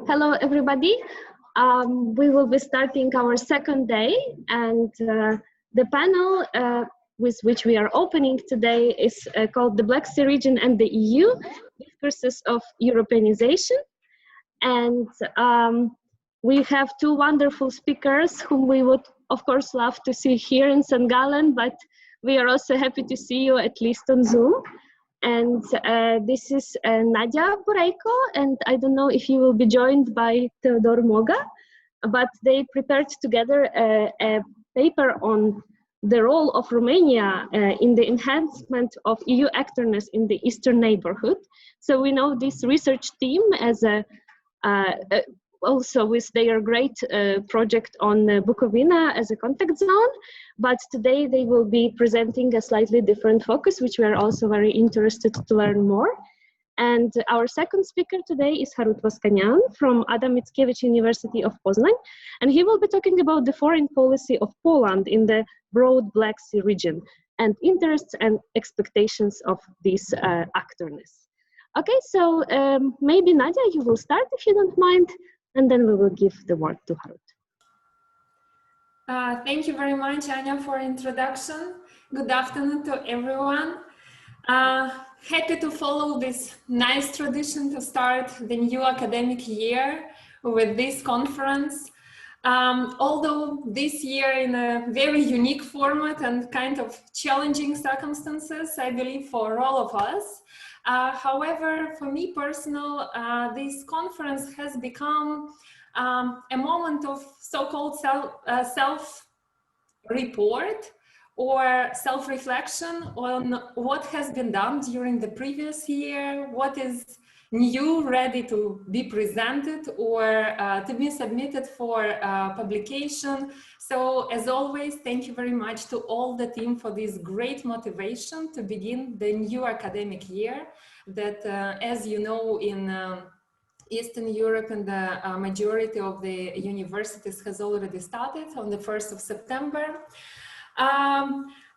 Hello, everybody. We will be starting our second day, and the panel with which we are opening today is called The Black Sea Region and the EU, Discourses of Europeanization. And we have two wonderful speakers whom we would, of course, love to see here in St.Gallen, but we are also happy to see you at least on Zoom. And this is Nadia Bureiko, and I don't know if you will be joined by Theodor Moga, but they prepared together a paper on the role of Romania in the enhancement of EU actorness in the Eastern neighborhood. So we know this research team as also with their great project on Bukovina as a contact zone, but today they will be presenting a slightly different focus, which we are also very interested to learn more. And our second speaker today is Harutyun Voskanyan from Mickiewicz University of Poznan, and he will be talking about the foreign policy of Poland in the broad Black Sea region and interests and expectations of this actorness. Okay, so maybe Nadia, you will start if you don't mind, and then we will give the word to Harut. Thank you very much, Anya, for introduction. Good afternoon to everyone. Happy to follow this nice tradition to start the new academic year with this conference. Although this year in a very unique format and kind of challenging circumstances, I believe for all of us. However, for me personal, this conference has become a moment of so-called self-report or self-reflection on what has been done during the previous year, what is new, ready to be presented or to be submitted for publication. So as always, thank you very much to all the team for this great motivation to begin the new academic year that, as you know, in Eastern Europe and the majority of the universities has already started on the 1st of September.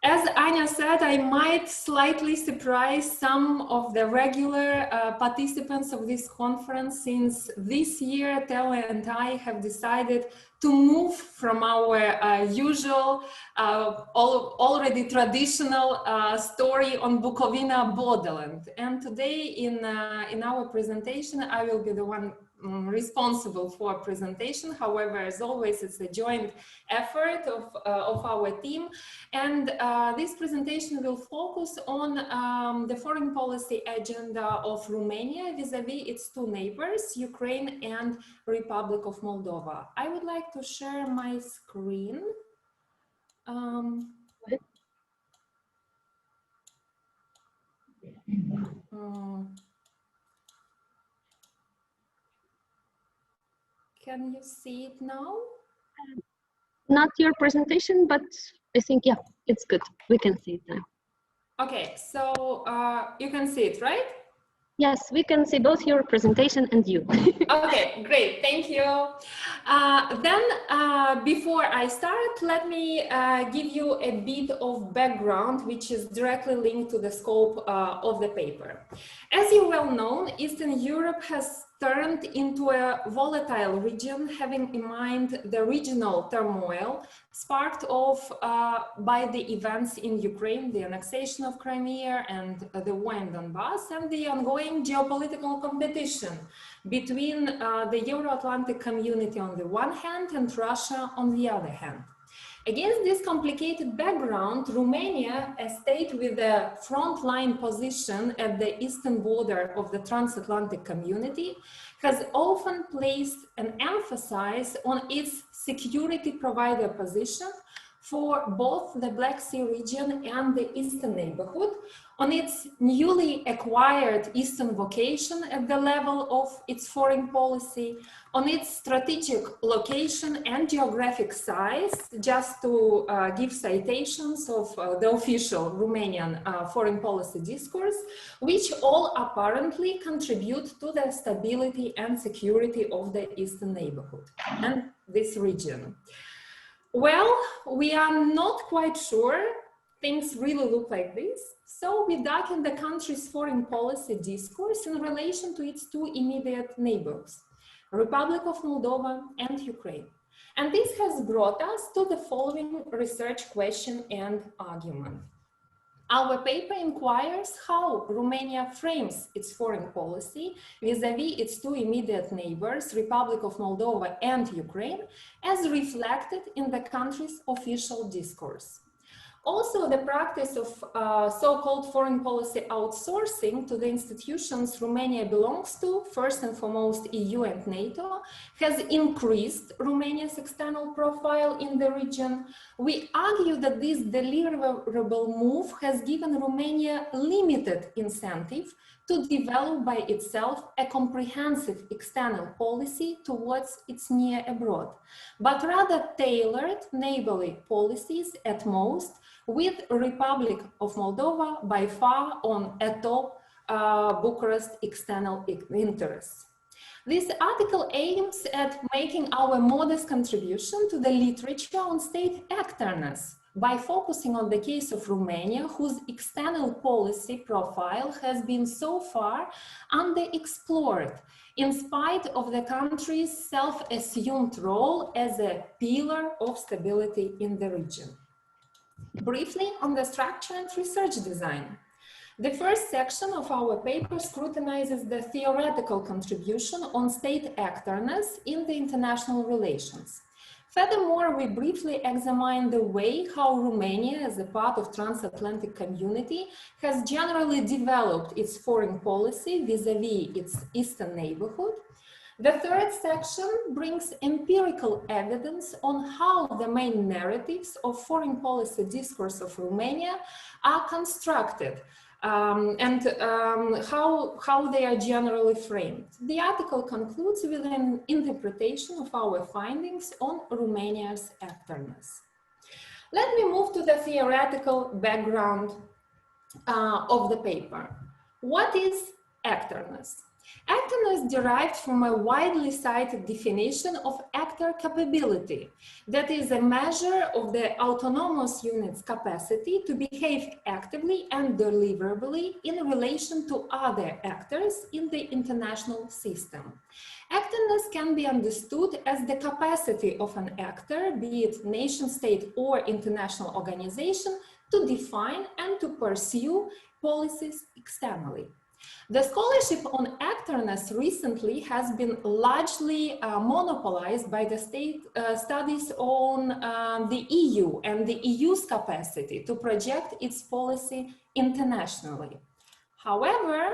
As Anya said, I might slightly surprise some of the regular participants of this conference, since this year Tele and I have decided to move from our usual, already traditional story on Bukovina borderland. And today in our presentation, I will be the one responsible for presentation. However, as always, it's a joint effort of our team. And this presentation will focus on the foreign policy agenda of Romania vis-a-vis its two neighbors, Ukraine and Republic of Moldova. I would like to share my screen. Can you see it now? Not your presentation, but I think, yeah, it's good. We can see it now. Okay, so you can see it, right? Yes, we can see both your presentation and you. Okay, great, thank you. Then, before I start, let me give you a bit of background, which is directly linked to the scope of the paper. As you well know, Eastern Europe has turned into a volatile region, having in mind the regional turmoil sparked off by the events in Ukraine, the annexation of Crimea and the war in Donbass, and the ongoing geopolitical competition between the Euro-Atlantic community on the one hand and Russia on the other hand. Against this complicated background, Romania, a state with a frontline position at the eastern border of the transatlantic community, has often placed an emphasis on its security provider position for both the Black Sea region and the Eastern neighborhood, on its newly acquired Eastern vocation at the level of its foreign policy, on its strategic location and geographic size, just to give citations of the official Romanian foreign policy discourse, which all apparently contribute to the stability and security of the Eastern neighborhood and this region. Well, we are not quite sure things really look like this, so we dug in the country's foreign policy discourse in relation to its two immediate neighbors. Republic of Moldova, and Ukraine. And this has brought us to the following research question and argument. Our paper inquires how Romania frames its foreign policy vis-à-vis its two immediate neighbors, Republic of Moldova and Ukraine, as reflected in the country's official discourse. Also, the practice of so-called foreign policy outsourcing to the institutions Romania belongs to, first and foremost EU and NATO, has increased Romania's external profile in the region. We argue that this deliverable move has given Romania limited incentive to develop by itself a comprehensive external policy towards its near abroad, but rather tailored neighborly policies at most, with Republic of Moldova by far on atop Bucharest external interests. This article aims at making our modest contribution to the literature on state actorness by focusing on the case of Romania, whose external policy profile has been so far underexplored, in spite of the country's self-assumed role as a pillar of stability in the region. Briefly on the structure and research design. The first section of our paper scrutinizes the theoretical contribution on state actorness in the international relations. Furthermore, we briefly examine the way how Romania, as a part of transatlantic community, has generally developed its foreign policy vis-à-vis its eastern neighborhood. The third section brings empirical evidence on how the main narratives of foreign policy discourse of Romania are constructed and how they are generally framed. The article concludes with an interpretation of our findings on Romania's actorness. Let me move to the theoretical background of the paper. What is actorness? Actorness derived from a widely cited definition of actor capability, that is a measure of the autonomous unit's capacity to behave actively and deliverably in relation to other actors in the international system. Actorness can be understood as the capacity of an actor, be it nation state or international organization, to define and to pursue policies externally. The scholarship on actorness recently has been largely monopolized by the state studies on the EU and the EU's capacity to project its policy internationally. However,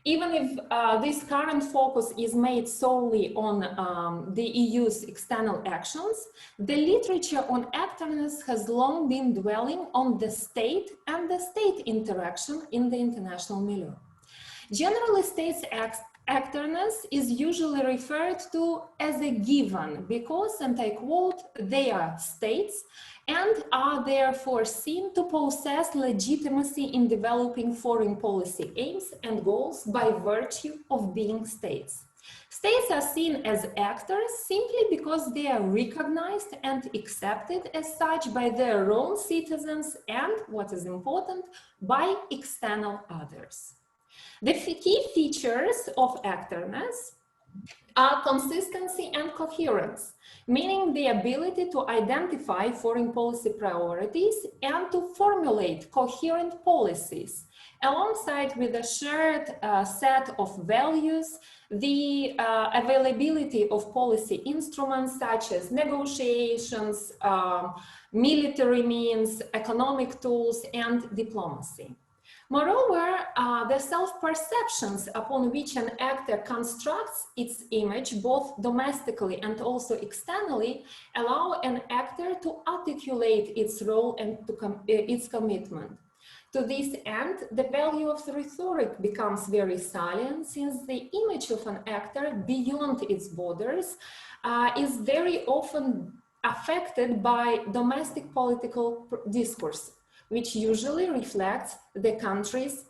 even if this current focus is made solely on the EU's external actions, the literature on actorness has long been dwelling on the state and the state interaction in the international milieu. Generally, states' actorness is usually referred to as a given because, and I quote, they are states and are therefore seen to possess legitimacy in developing foreign policy aims and goals by virtue of being states. States are seen as actors simply because they are recognized and accepted as such by their own citizens and, what is important, by external others. The key features of actorness are consistency and coherence, meaning the ability to identify foreign policy priorities and to formulate coherent policies, alongside with a shared set of values, the availability of policy instruments such as negotiations, military means, economic tools, and diplomacy. Moreover, the self-perceptions upon which an actor constructs its image, both domestically and also externally, allow an actor to articulate its role and its commitment. To this end, the value of the rhetoric becomes very salient, since the image of an actor beyond its borders is very often affected by domestic political discourse, which usually reflects the country's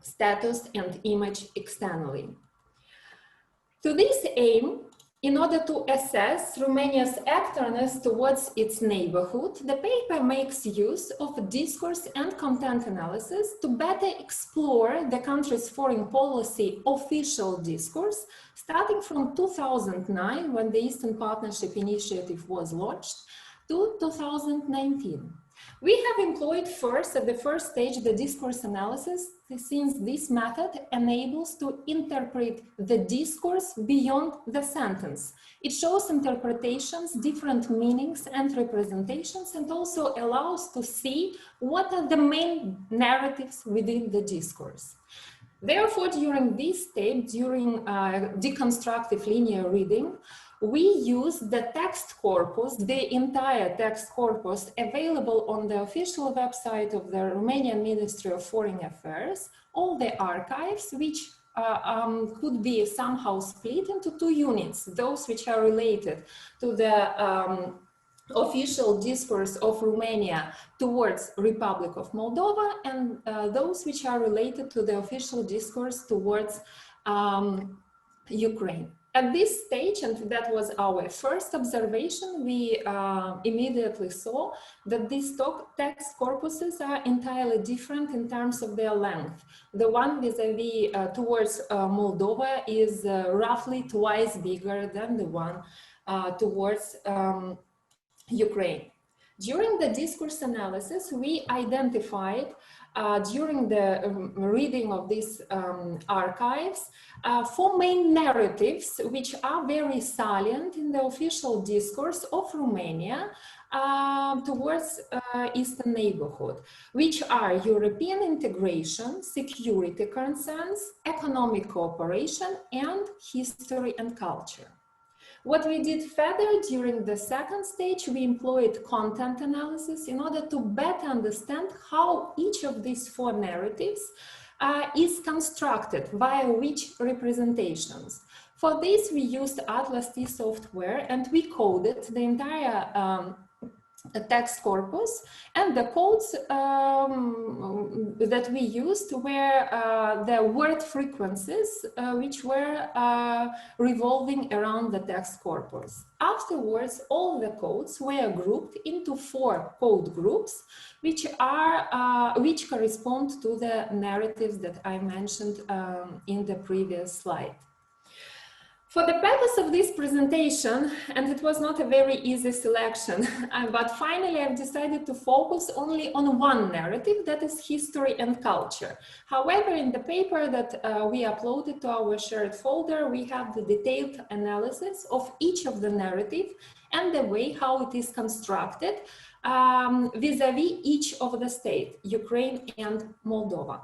status and image externally. To this aim, in order to assess Romania's actorness towards its neighborhood, the paper makes use of discourse and content analysis to better explore the country's foreign policy official discourse, starting from 2009, when the Eastern Partnership Initiative was launched, to 2019. We have employed first, at the first stage, the discourse analysis, since this method enables to interpret the discourse beyond the sentence. It shows interpretations, different meanings and representations, and also allows to see what are the main narratives within the discourse. Therefore, during this step, during deconstructive linear reading, we use the text corpus, the entire text corpus available on the official website of the Romanian Ministry of Foreign Affairs, all the archives, which could be somehow split into two units, those which are related to the official discourse of Romania towards Republic of Moldova, and those which are related to the official discourse towards Ukraine. At this stage, and that was our first observation, we immediately saw that these text corpuses are entirely different in terms of their length. The one vis-a-vis towards Moldova is roughly twice bigger than the one towards Ukraine. During the discourse analysis, we identified during the reading of these archives, four main narratives which are very salient in the official discourse of Romania towards Eastern neighborhood, which are European integration, security concerns, economic cooperation, and history and culture. What we did further during the second stage, we employed content analysis in order to better understand how each of these four narratives is constructed, via which representations. For this, we used Atlas T software and we coded the entire text corpus, and the codes that we used were the word frequencies which were revolving around the text corpus. Afterwards, all the codes were grouped into four code groups, which correspond to the narratives that I mentioned in the previous slide. For the purpose of this presentation, and it was not a very easy selection, but finally I've decided to focus only on one narrative, that is history and culture. However, in the paper that we uploaded to our shared folder, we have the detailed analysis of each of the narrative and the way how it is constructed vis-a-vis each of the states, Ukraine and Moldova.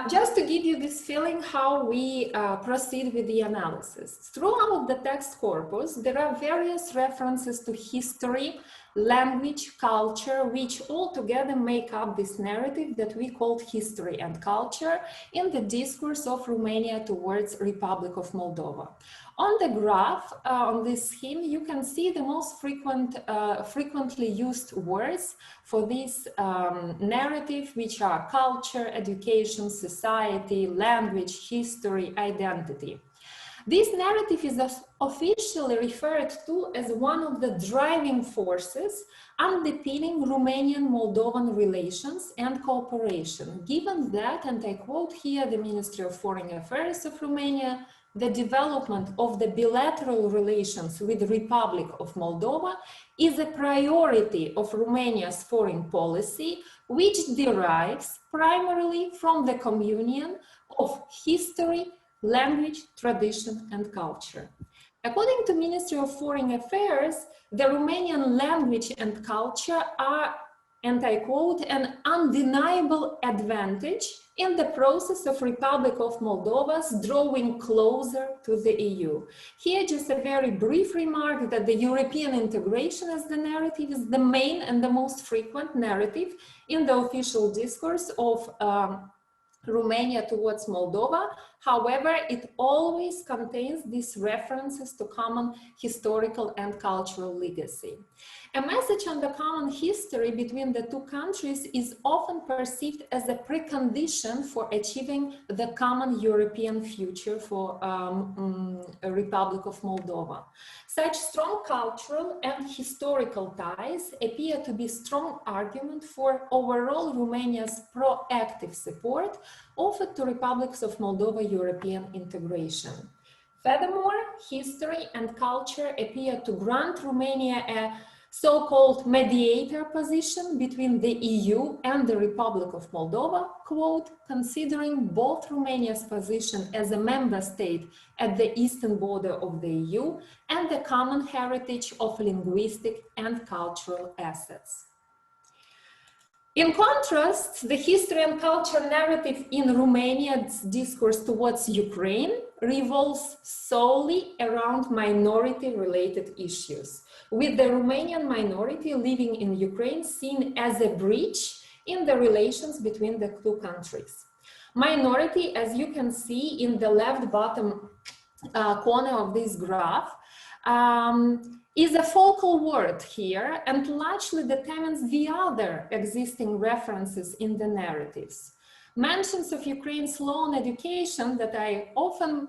Just to give you this feeling how we proceed with the analysis. Throughout the text corpus, there are various references to history, language, culture, which all together make up this narrative that we call history and culture in the discourse of Romania towards Republic of Moldova. On the graph, on this scheme, you can see the most frequently used words for this narrative, which are culture, education, society, language, history, identity. This narrative is officially referred to as one of the driving forces underpinning Romanian-Moldovan relations and cooperation, given that, and I quote here the Ministry of Foreign Affairs of Romania, the development of the bilateral relations with the Republic of Moldova is a priority of Romania's foreign policy, which derives primarily from the communion of history, language, tradition, and culture. According to Ministry of Foreign Affairs, the Romanian language and culture are, and I quote, an undeniable advantage in the process of Republic of Moldova's drawing closer to the EU. Here, just a very brief remark that the European integration as the narrative is the main and the most frequent narrative in the official discourse of Romania towards Moldova. However, it always contains these references to common historical and cultural legacy. A message on the common history between the two countries is often perceived as a precondition for achieving the common European future for a Republic of Moldova. Such strong cultural and historical ties appear to be strong argument for overall Romania's proactive support offered to Republics of Moldova European integration. Furthermore, history and culture appear to grant Romania a so-called mediator position between the EU and the Republic of Moldova, quote, considering both Romania's position as a member state at the eastern border of the EU and the common heritage of linguistic and cultural assets. In contrast, the history and culture narrative in Romania's discourse towards Ukraine revolves solely around minority-related issues, with the Romanian minority living in Ukraine seen as a breach in the relations between the two countries. Minority, as you can see in the left bottom corner of this graph, is a focal word here and largely determines the other existing references in the narratives. Mentions of Ukraine's law and education that I often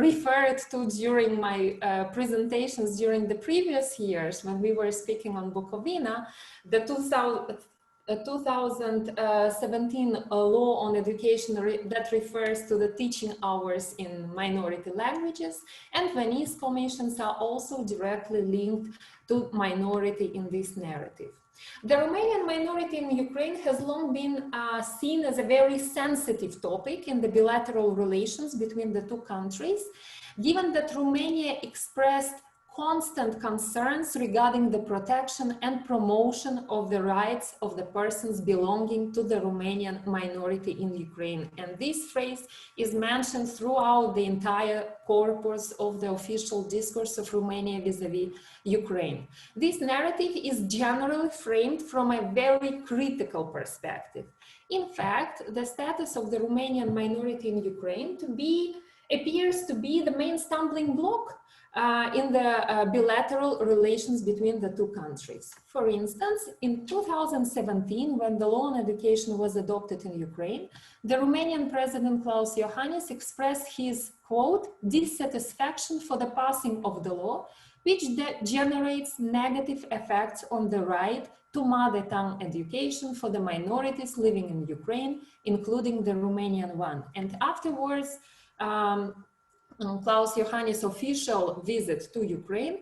referred to during my presentations during the previous years when we were speaking on Bukovina, the 2017 law on education that refers to the teaching hours in minority languages, and Venice commissions are also directly linked to minority in this narrative. The Romanian minority in Ukraine has long been seen as a very sensitive topic in the bilateral relations between the two countries, given that Romania expressed constant concerns regarding the protection and promotion of the rights of the persons belonging to the Romanian minority in Ukraine. And this phrase is mentioned throughout the entire corpus of the official discourse of Romania vis-à-vis Ukraine. This narrative is generally framed from a very critical perspective. In fact, the status of the Romanian minority in Ukraine appears to be the main stumbling block in the bilateral relations between the two countries. For instance, in 2017, when the law on education was adopted in Ukraine, the Romanian President Klaus Iohannis expressed his, quote, dissatisfaction for the passing of the law, which generates negative effects on the right to mother tongue education for the minorities living in Ukraine, including the Romanian one. And afterwards, Klaus Iohannis' official visit to Ukraine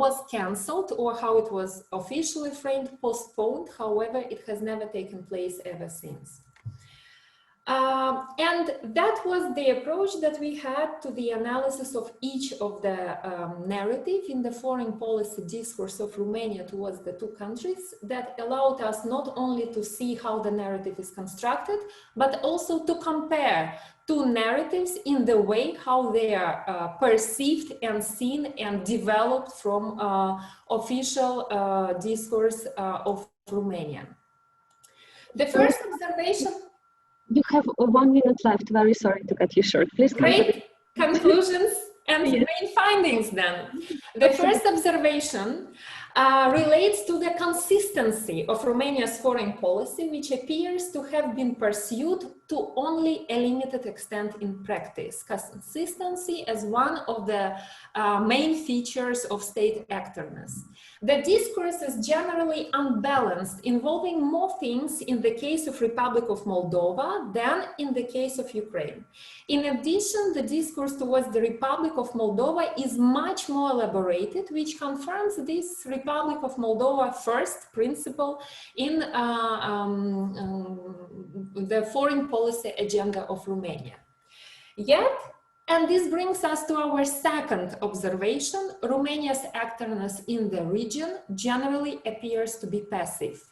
was cancelled, or how it was officially framed, postponed. However, it has never taken place ever since. And that was the approach that we had to the analysis of each of the narrative in the foreign policy discourse of Romania towards the two countries, that allowed us not only to see how the narrative is constructed, but also to compare two narratives in the way how they are perceived and seen and developed from official discourse of Romania. The first observation... You have 1 minute left. Very sorry to cut you short. Please continue. Great conclusions and yes. main findings then. The first observation relates to the consistency of Romania's foreign policy, which appears to have been pursued to only a limited extent in practice. Consistency as one of the main features of state actorness. The discourse is generally unbalanced, involving more things in the case of Republic of Moldova than in the case of Ukraine. In addition, the discourse towards the Republic of Moldova is much more elaborated, which confirms this Republic of Moldova first principle in the foreign policy agenda of Romania. Yet, and this brings us to our second observation, Romania's actorness in the region generally appears to be passive.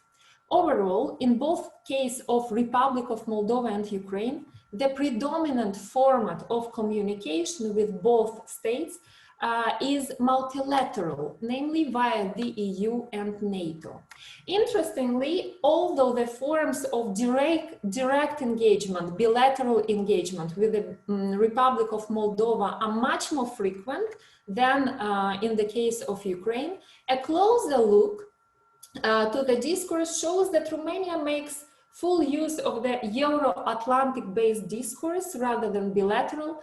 Overall, in both cases of Republic of Moldova and Ukraine, the predominant format of communication with both states is multilateral, namely via the EU and NATO. Interestingly, although the forms of direct engagement, bilateral engagement with the Republic of Moldova are much more frequent than in the case of Ukraine, a closer look to the discourse shows that Romania makes full use of the Euro-Atlantic based discourse rather than bilateral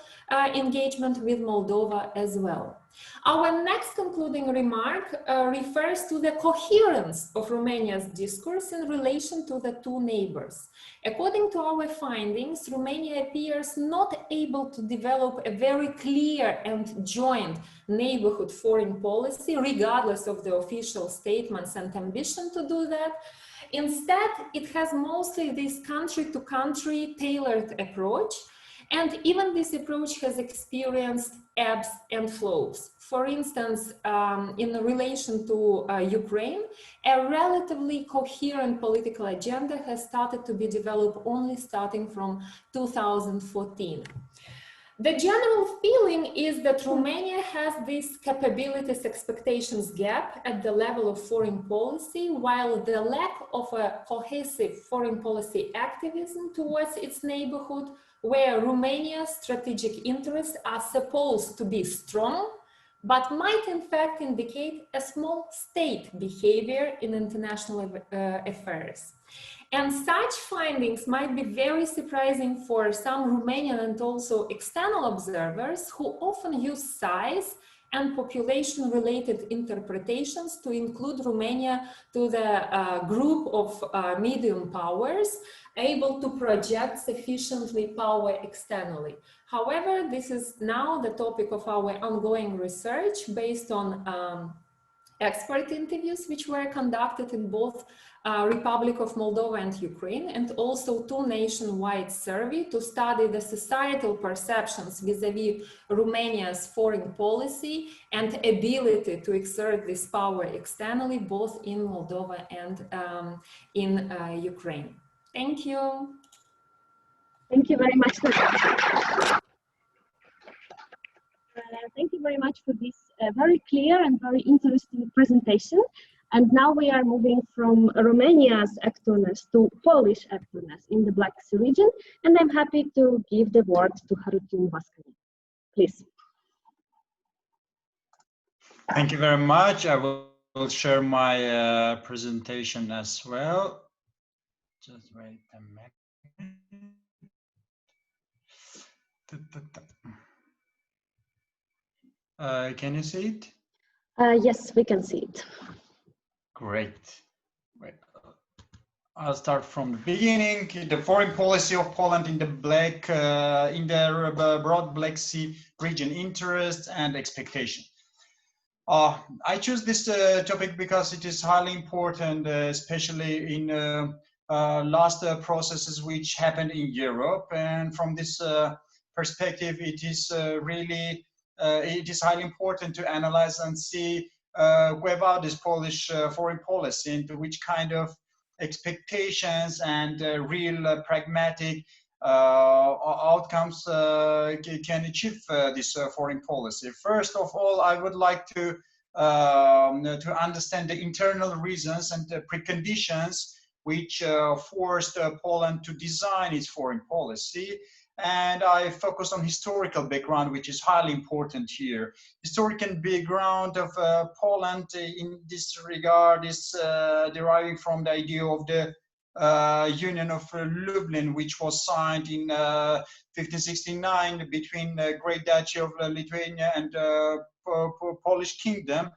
engagement with Moldova as well. Our next concluding remark refers to the coherence of Romania's discourse in relation to the two neighbors. According to our findings, Romania appears not able to develop a very clear and joint neighborhood foreign policy, regardless of the official statements and ambition to do that. Instead, it has mostly this country-to-country tailored approach, and even this approach has experienced ebbs and flows. For instance, in relation to Ukraine, a relatively coherent political agenda has started to be developed only starting from 2014. The general feeling is that Romania has this capabilities expectations gap at the level of foreign policy, while the lack of a cohesive foreign policy activism towards its neighborhood, where Romania's strategic interests are supposed to be strong, but might in fact indicate a small state behavior in international affairs. And such findings might be very surprising for some Romanian and also external observers who often use size and population-related interpretations to include Romania to the group of medium powers able to project sufficiently power externally. However, this is now the topic of our ongoing research based on expert interviews which were conducted in both Republic of Moldova and Ukraine, and also two nationwide survey to study the societal perceptions vis-a-vis Romania's foreign policy and ability to exert this power externally, both in Moldova and in Ukraine. Thank you. Thank you very much. Thank you very much for this very clear and very interesting presentation. And now we are moving from Romania's actorness to Polish actorness in the Black Sea region. And I'm happy to give the word to Harutyun Voskanyan. Please. Thank you very much. I will share my presentation as well. Just wait a minute. Can you see it? Yes, we can see it. Great. Wait. I'll start from the beginning. The foreign policy of Poland in the broad Black Sea region: interests and expectation. I choose this topic because it is highly important, especially in last processes which happened in Europe. And from this perspective, it is really it is highly important to analyze and see about this Polish foreign policy and which kind of expectations and real pragmatic outcomes can achieve this foreign policy. First of all, I would like to understand the internal reasons and the preconditions which forced Poland to design its foreign policy. And I focus on historical background, which is highly important here. Historical background of Poland in this regard is deriving from the idea of the Union of Lublin, which was signed in 1569 between the Great Duchy of Lithuania and Polish Kingdom.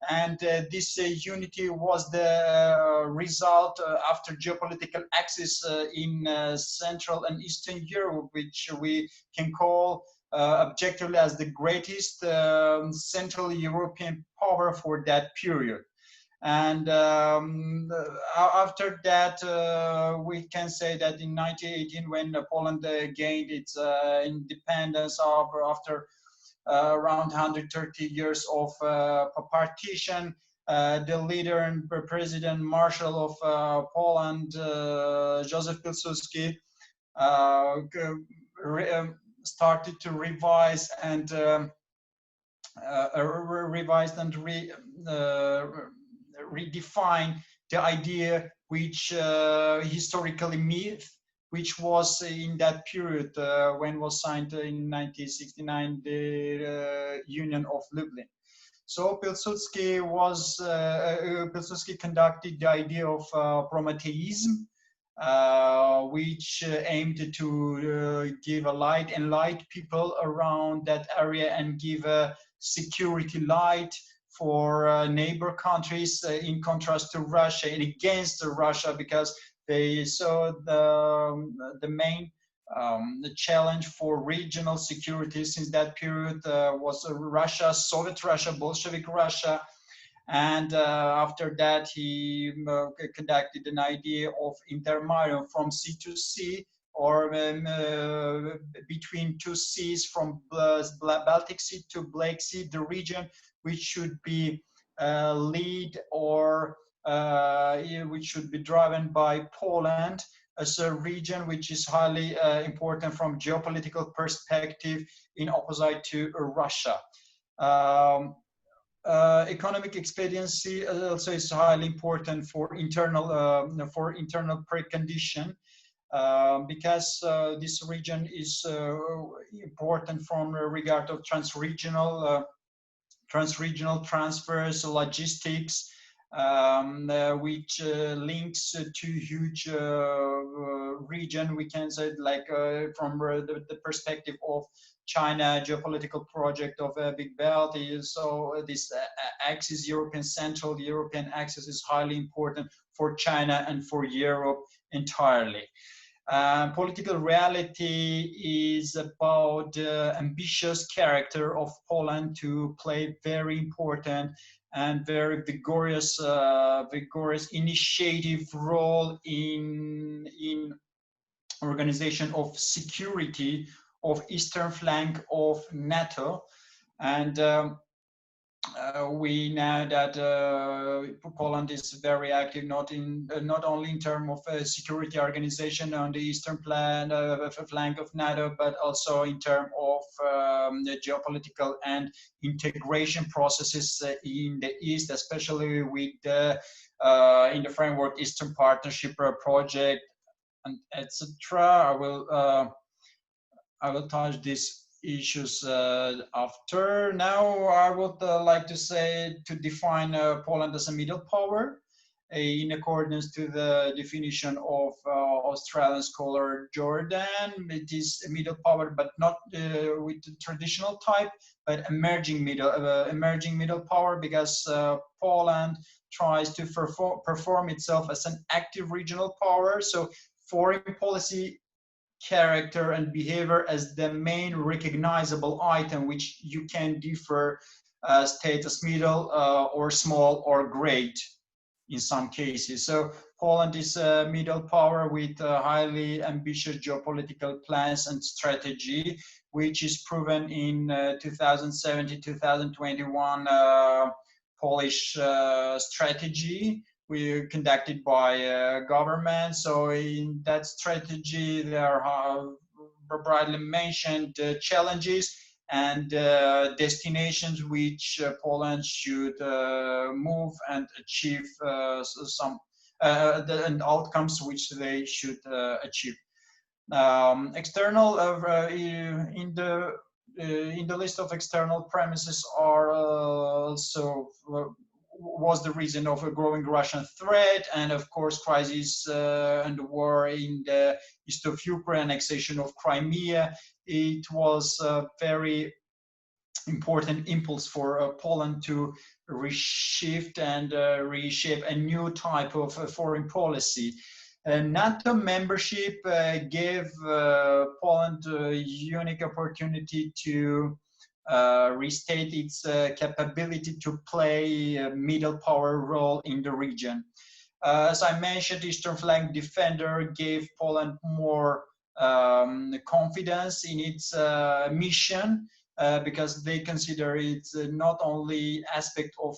And this unity was the result after geopolitical axis in Central and Eastern Europe, which we can call objectively as the greatest Central European power for that period. And after that, we can say that in 1918, when Poland gained its independence after around 130 years of partition, the leader and president marshal of Poland, Józef Pilsudski, started to revise and revised and redefined the idea which historically myth, which was in that period when was signed in 1969 the Union of Lublin. So Pilsudski conducted the idea of Prometheism, which aimed to give a light, enlighten people around that area and give a security light for neighbor countries, in contrast to Russia and against Russia, because they saw the main the challenge for regional security since that period was Russia, Soviet Russia, Bolshevik Russia. And after that, he conducted an idea of intermarium from sea to sea, or between two seas, from Baltic Sea to Black Sea, the region which should be lead or which should be driven by Poland as a region which is highly important from geopolitical perspective in opposite to Russia. Economic expediency also is highly important for internal precondition, because this region is important from regard of transregional transfers, logistics, which links to huge region, we can say, like from the perspective of China geopolitical project of a big belt. So this axis, European Central European axis, is highly important for China and for Europe entirely. Political reality is about the ambitious character of Poland to play very important and very vigorous initiative role in organization of security of eastern flank of NATO. And we know that Poland is very active, not only in terms of security organization on the eastern flank of NATO, but also in terms of the geopolitical and integration processes in the east, especially with in the framework Eastern Partnership project, and etc. I will touch these issues after. Now I would like to say, to define Poland as a middle power in accordance to the definition of Australian scholar Jordan. It is a middle power, but not with the traditional type, but emerging middle power, because Poland tries to perform itself as an active regional power. So foreign policy character and behavior as the main recognizable item, which you can differ state as middle or small or great in some cases. So Poland is a middle power with highly ambitious geopolitical plans and strategy, which is proven in 2017-2021 Polish strategy we conducted by government. So in that strategy, there are broadly mentioned challenges and destinations which Poland should move and achieve and outcomes which they should achieve. External in the list of external premises are also was the reason of a growing Russian threat, and of course crisis and war in the east of Ukraine, annexation of Crimea. It was a very important impulse for Poland to reshift and reshape a new type of foreign policy. NATO membership gave Poland a unique opportunity to restate its capability to play a middle power role in the region. As I mentioned, Eastern Flank Defender gave Poland more confidence in its mission, because they consider it not only aspect of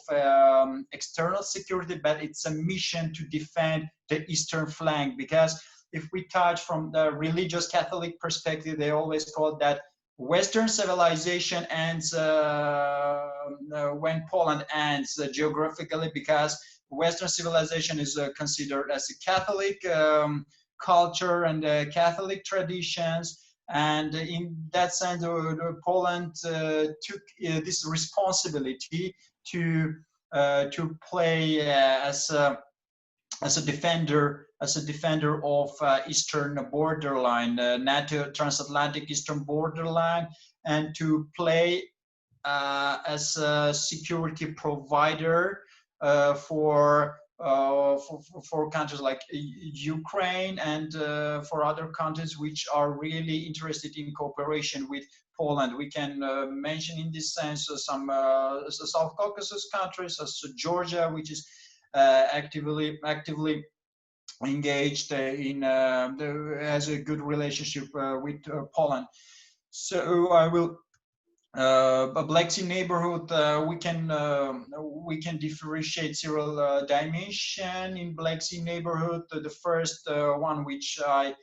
external security, but it's a mission to defend the Eastern flank. Because if we touch from the religious Catholic perspective, they always call that Western civilization ends when Poland ends geographically, because Western civilization is considered as a Catholic culture and Catholic traditions. And in that sense, Poland took this responsibility to play as a defender of eastern borderline, NATO transatlantic eastern borderline, and to play as a security provider for countries like Ukraine and for other countries which are really interested in cooperation with Poland. We can mention in this sense some South Caucasus countries, as Georgia, which is actively engaged has a good relationship with Poland. So I will. A Black Sea neighborhood, we can differentiate several dimensions in Black Sea neighborhood. The first one, which I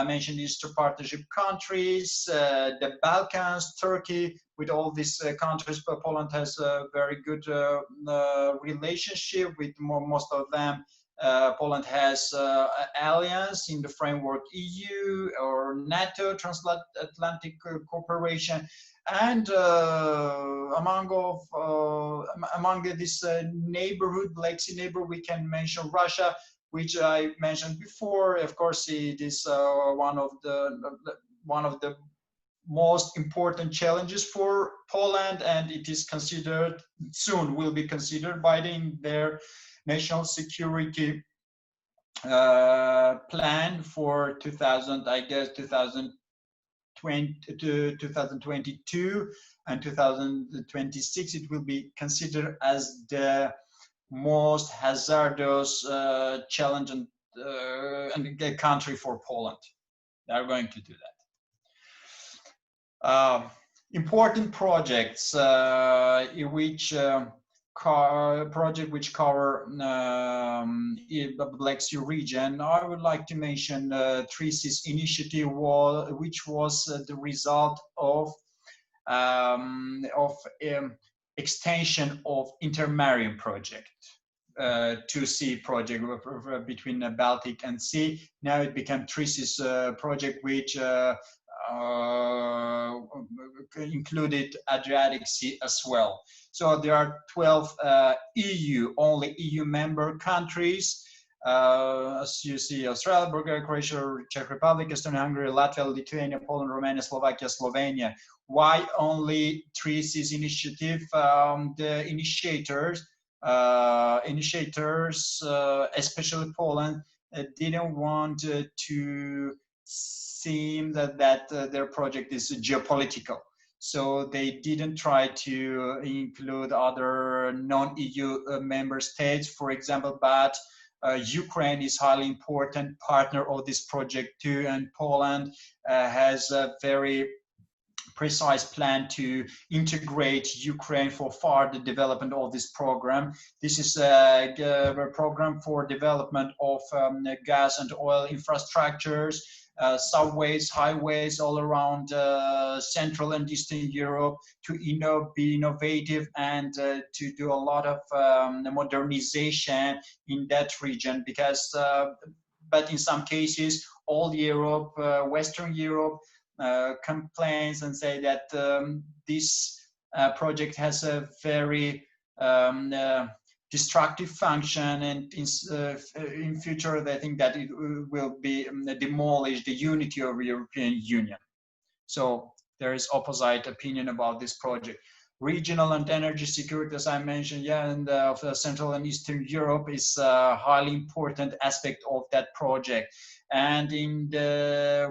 mentioned, Eastern Partnership countries, the Balkans, Turkey. With all these countries, Poland has a very good relationship with most of them. Poland has alliance in the framework EU or NATO, transatlantic cooperation. And among this neighborhood, Black Sea neighborhood, we can mention Russia, which I mentioned before. Of course, it is one of the most important challenges for Poland, and it is considered soon will be considered by their national security plan for 2022 and 2026. It will be considered as the most hazardous challenge and country for Poland. They are going to do that. Important projects which cover the Black Sea region. I would like to mention Three Seas initiative, which was the result of extension of Intermarium project, 2C project between the Baltic and Sea. Now it became Three Seas project, which included Adriatic Sea as well. So there are 12 only EU member countries. As you see, Australia, Bulgaria, Croatia, Czech Republic, Estonia, Hungary, Latvia, Lithuania, Poland, Romania, Slovakia, Slovenia. Why only Three Seas initiative? The initiators, especially Poland, didn't want to seem that their project is geopolitical. So they didn't try to include other non-EU member states, for example, but Ukraine is highly important partner of this project too, and Poland has a very precise plan to integrate Ukraine for further development of this program. This is a program for development of gas and oil infrastructures, subways, highways all around Central and Eastern Europe, to be innovative and to do a lot of modernization in that region, because but in some cases all Europe, Western Europe, complains and say that this project has a very destructive function, and in future they think that it will be demolish the unity of the European Union. So there is opposite opinion about this project. Regional and energy security, as I mentioned, and of Central and Eastern Europe is a highly important aspect of that project. And in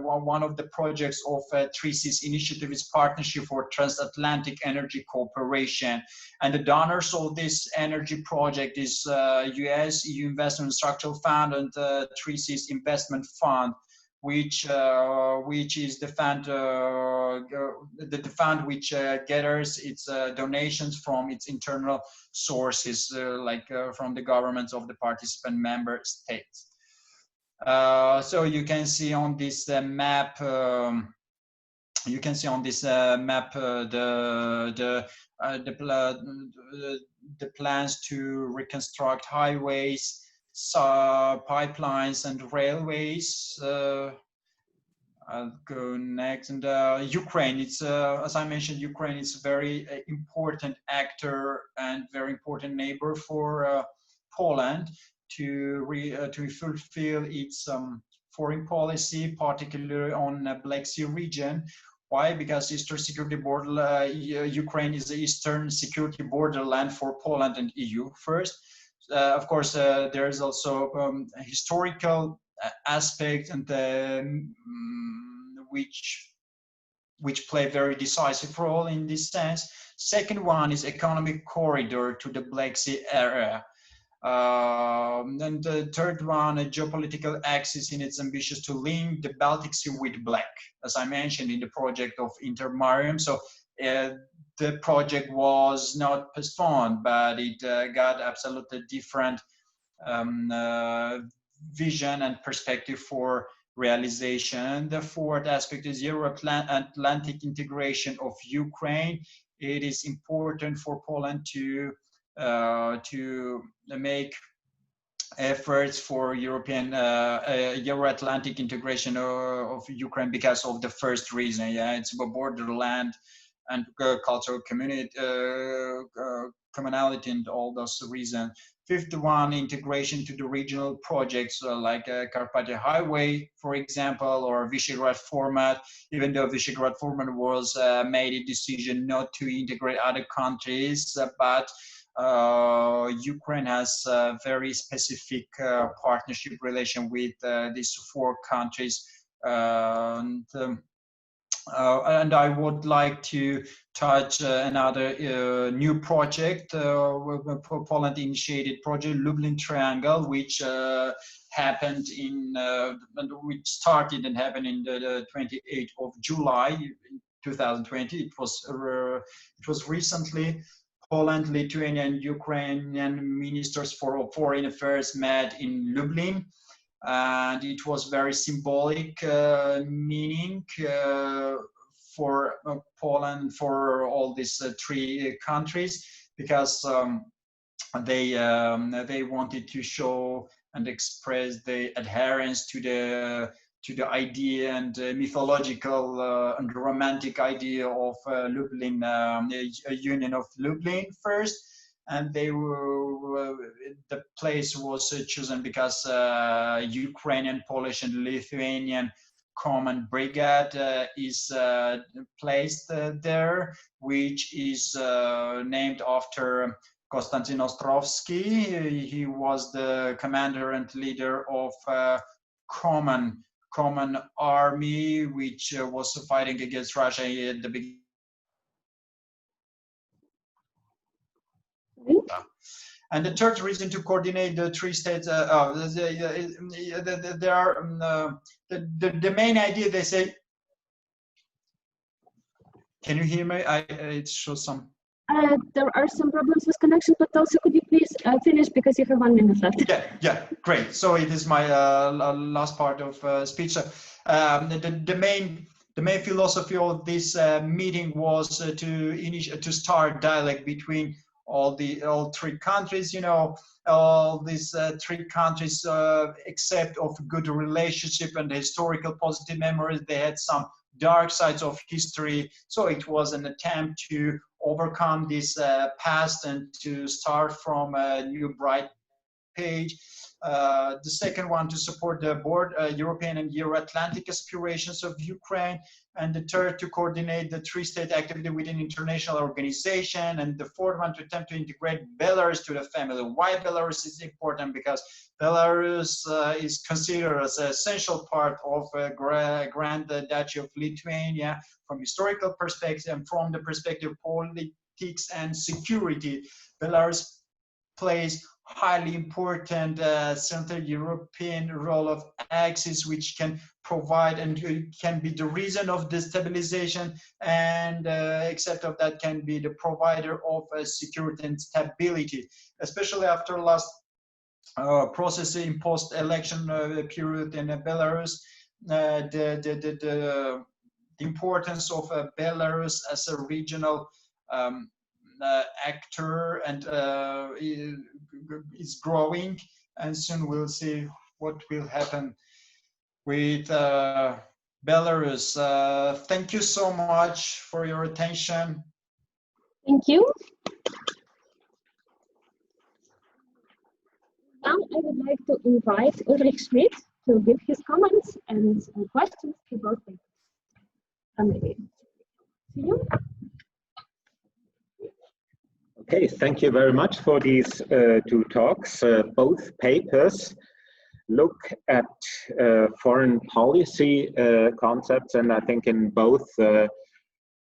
one of the projects of Three Seas initiative is Partnership for Transatlantic Energy Cooperation. And the donors of this energy project is US, EU Investment and Structural Fund, and Three Seas Investment Fund, which is the fund which gathers its donations from its internal sources, from the governments of the participant member states. So you can see on this map you can see on this map the plans to reconstruct highways, pipelines, and railways. I'll go next. And Ukraine, it's as I mentioned, Ukraine is a very important actor and very important neighbor for Poland to fulfill its foreign policy, particularly on the Black Sea region. Why? Because Eastern security border, Ukraine is the Eastern security borderland for Poland and EU first. Of course, there is also historical aspect and which play very decisive role in this sense. Second one is economic corridor to the Black Sea area. And the third one, a geopolitical axis in its ambitions to link the Baltic Sea with Black, as I mentioned in the project of Intermarium. So the project was not postponed, but it got absolutely different vision and perspective for realization. The fourth aspect is Euro-Atlantic integration of Ukraine. It is important for Poland to make efforts for European Euro-Atlantic integration of Ukraine because of the first reason. Yeah, it's a borderland and cultural commonality and all those reasons. Fifth one, integration to the regional projects like Carpathian Highway, for example, or Visegrad format, even though Visegrad format was made a decision not to integrate other countries, but Ukraine has a very specific partnership relation with these four countries. And I would like to touch another new project, Poland initiated project, Lublin Triangle, which happened which started and happened in the 28th of July 2020. It was recently. Poland, Lithuania, and Ukrainian ministers for foreign affairs met in Lublin. And it was very symbolic meaning for Poland, for all these three countries, because they wanted to show and express the adherence to the idea and mythological and romantic idea of Lublin, a Union of Lublin first. And they were, the place was chosen because Ukrainian, Polish, and Lithuanian common brigade is placed there, which is named after Konstantin Ostrovsky. He was the commander and leader of common army, which was fighting against Russia at the beginning. And the third reason to coordinate the three states, there are the main idea. They say, can you hear me? It shows some. There are some problems with connection, but also could you please finish because you have 1 minute left. Yeah, great. So it is my last part of speech. The main philosophy of this meeting was to start dialogue between all three countries. You know, all these three countries, except of good relationship and historical positive memories, they had some dark sides of history. So it was an attempt to overcome this past and to start from a new bright page. The second one, to support the European and Euro-Atlantic aspirations of Ukraine. And the third, to coordinate the three-state activity within international organization. And the fourth one, to attempt to integrate Belarus to the family. Why Belarus is important? Because Belarus is considered as an essential part of Grand Duchy of Lithuania from historical perspective and from the perspective of politics and security. Belarus plays highly important Central European role of axis, which can provide and can be the reason of destabilization, and except of that can be the provider of security and stability, especially after last process in post-election period in Belarus. The importance of Belarus as a regional actor, and is growing, and soon we'll see what will happen with Belarus. Thank you so much for your attention. Thank you. Now I would like to invite Ulrich Schmid to give his comments and questions to both papers. Maybe see you. Okay, thank you very much for these two talks. Both papers look at foreign policy concepts, and I think in both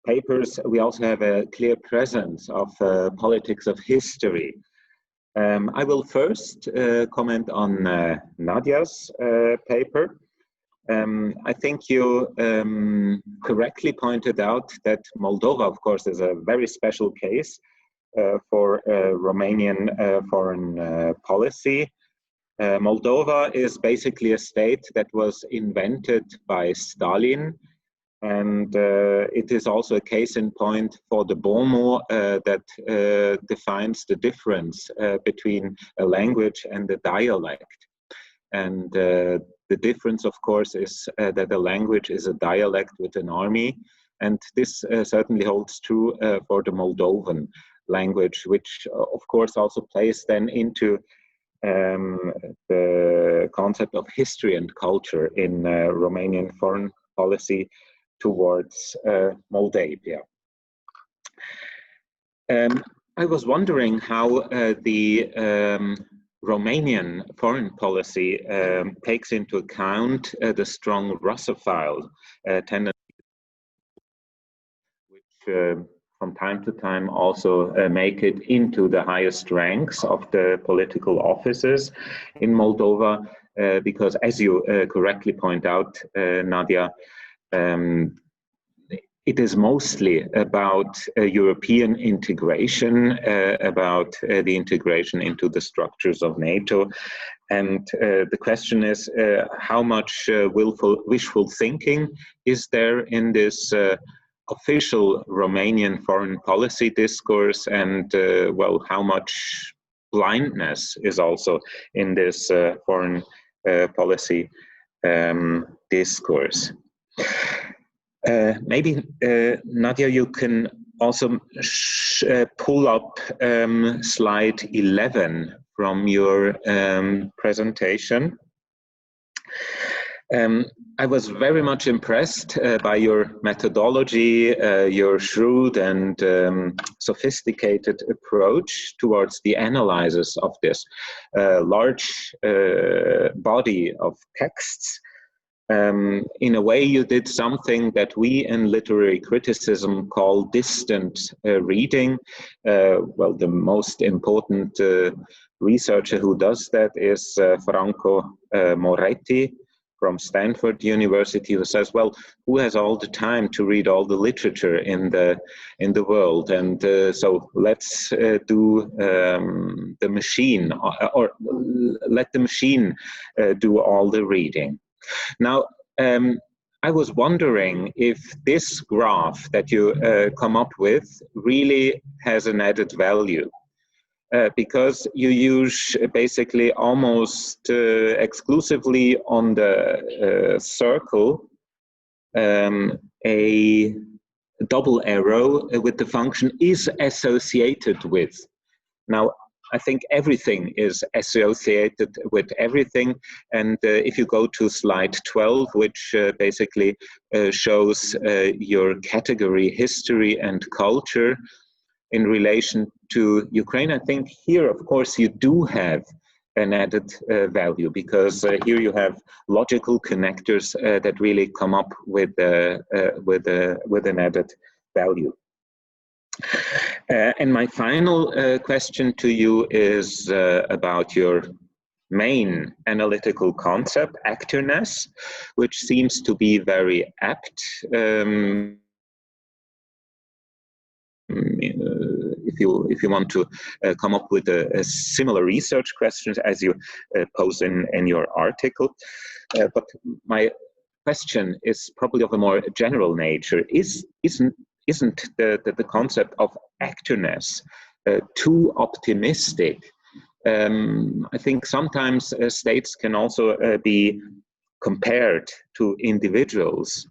papers we also have a clear presence of politics of history. I will first comment on Nadia's paper. I think you correctly pointed out that Moldova, of course, is a very special case for Romanian foreign policy. Moldova is basically a state that was invented by Stalin, and it is also a case in point for the bon mot that defines the difference between a language and a dialect. And the difference, of course, is that a language is a dialect with an army, and this certainly holds true for the Moldovan language, which of course also plays then into the concept of history and culture in Romanian foreign policy towards Moldavia. I was wondering how the Romanian foreign policy takes into account the strong Russophile tendency, which from time to time also make it into the highest ranks of the political offices in Moldova, because as you correctly point out, Nadia, it is mostly about European integration, about the integration into the structures of NATO. And the question is, how much wishful thinking is there in this official Romanian foreign policy discourse, and well, how much blindness is also in this foreign policy discourse. Maybe Nadia, you can also pull up slide 11 from your presentation. I was very much impressed by your methodology, your shrewd and sophisticated approach towards the analysis of this large body of texts. In a way, you did something that we in literary criticism call distant reading. Well, the most important researcher who does that is Franco Moretti from Stanford University, who says, well, who has all the time to read all the literature in the world? And so let's do the machine, or let the machine do all the reading. Now, I was wondering if this graph that you come up with really has an added value. Because you use basically almost exclusively on the circle a double arrow with the function is associated with. Now, I think everything is associated with everything. And if you go to slide 12, which basically shows your category history and culture in relation to Ukraine, I think here, of course, you do have an added value, because here you have logical connectors that really come up with an added value. And my final question to you is about your main analytical concept, actorness, which seems to be very apt. If you want to come up with a similar research questions as you pose in your article. But my question is probably of a more general nature. Isn't the concept of actorness too optimistic? I think sometimes states can also be compared to individuals.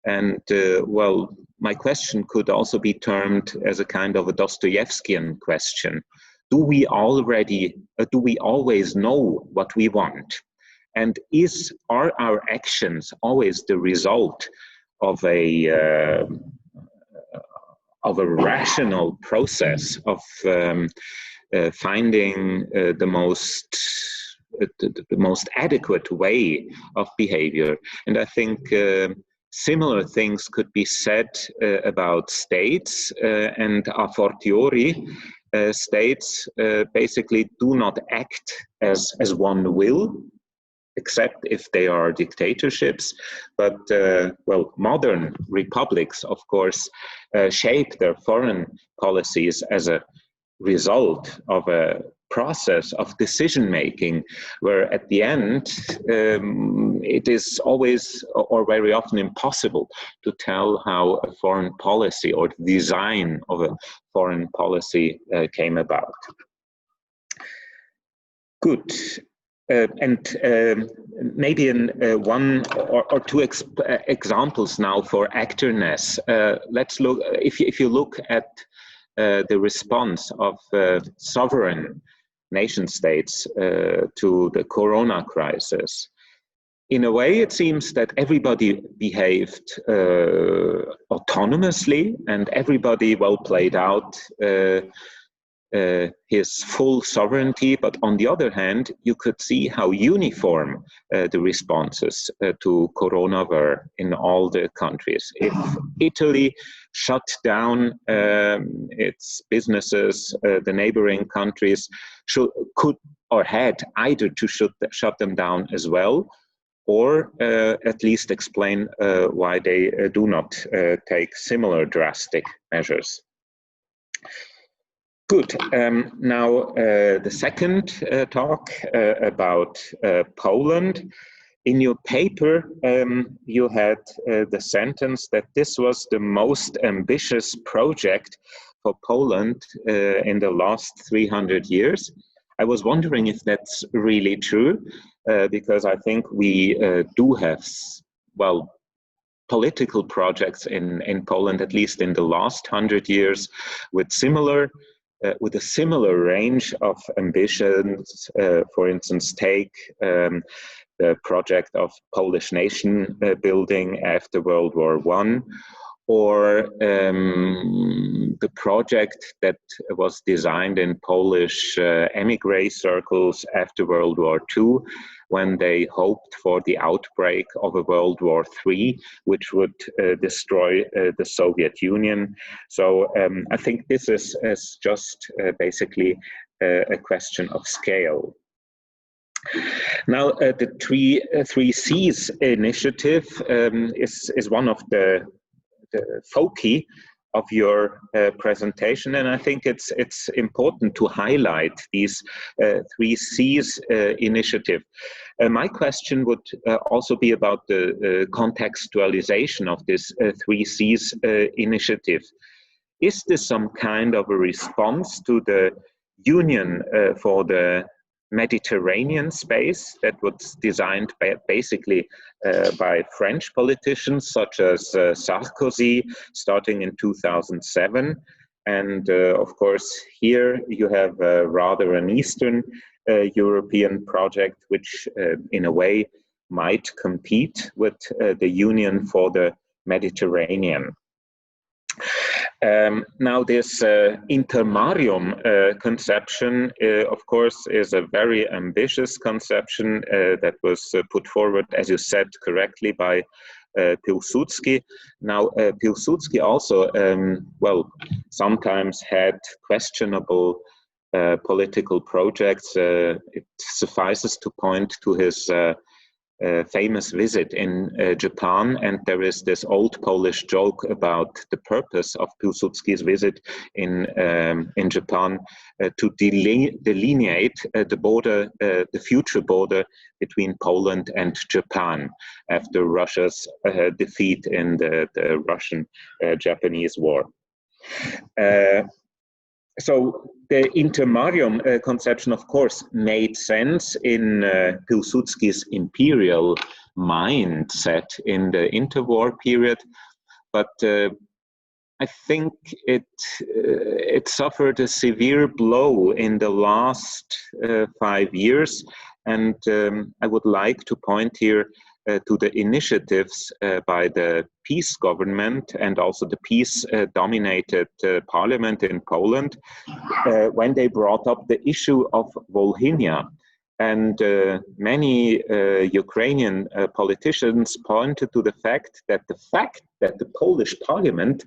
And well, my question could also be termed as a kind of a Dostoevskian question. Do we always know what we want? And are our actions always the result of a rational process of finding the most adequate way of behavior? And I think similar things could be said about states, and a fortiori, states basically do not act as one will, except if they are dictatorships. But, well, modern republics, of course, shape their foreign policies as a result of a process of decision-making, where at the end, it is always or very often impossible to tell how a foreign policy or the design of a foreign policy came about. Good. And maybe in one or two examples now for actorness. Let's look, if you look at the response of sovereign nation states to the corona crisis. In a way, it seems that everybody behaved autonomously, and everybody well played out his full sovereignty. But on the other hand, you could see how uniform the responses to corona were in all the countries. If Italy shut down its businesses, the neighboring countries could or had either to shut them down as well, or at least explain why they do not take similar drastic measures. Good. Now, the second talk about Poland. In your paper, you had the sentence that this was the most ambitious project for Poland in the last 300 years. I was wondering if that's really true, because I think we do have, well, political projects in Poland, at least in the last 100 years, with a similar range of ambitions. For instance, take the project of Polish nation building after World War I, or the project that was designed in Polish emigre circles after World War II, when they hoped for the outbreak of a World War III, which would destroy the Soviet Union. So I think this is just basically a question of scale. Now, the three C's initiative is one of the foci of your presentation, and I think it's important to highlight these three C's initiative. My question would also be about the contextualization of this three C's initiative. Is this some kind of a response to the Union for the Mediterranean space that was designed basically by French politicians such as Sarkozy, starting in 2007? And of course, here you have rather an Eastern European project, which in a way might compete with the Union for the Mediterranean. Now, this intermarium conception, of course, is a very ambitious conception that was put forward, as you said correctly, by Piłsudski. Now, Piłsudski also, well, sometimes had questionable political projects. It suffices to point to his famous visit in Japan, and there is this old Polish joke about the purpose of Pilsudski's visit in Japan to delineate the border, the future border between Poland and Japan after Russia's defeat in the Russian-Japanese War. So the intermarium conception, of course, made sense in Pilsudski's imperial mindset in the interwar period, but I think it suffered a severe blow in the last 5 years, and I would like to point here to the initiatives by the peace government and also the peace-dominated parliament in Poland when they brought up the issue of Volhynia. And many Ukrainian politicians pointed to the fact that the Polish parliament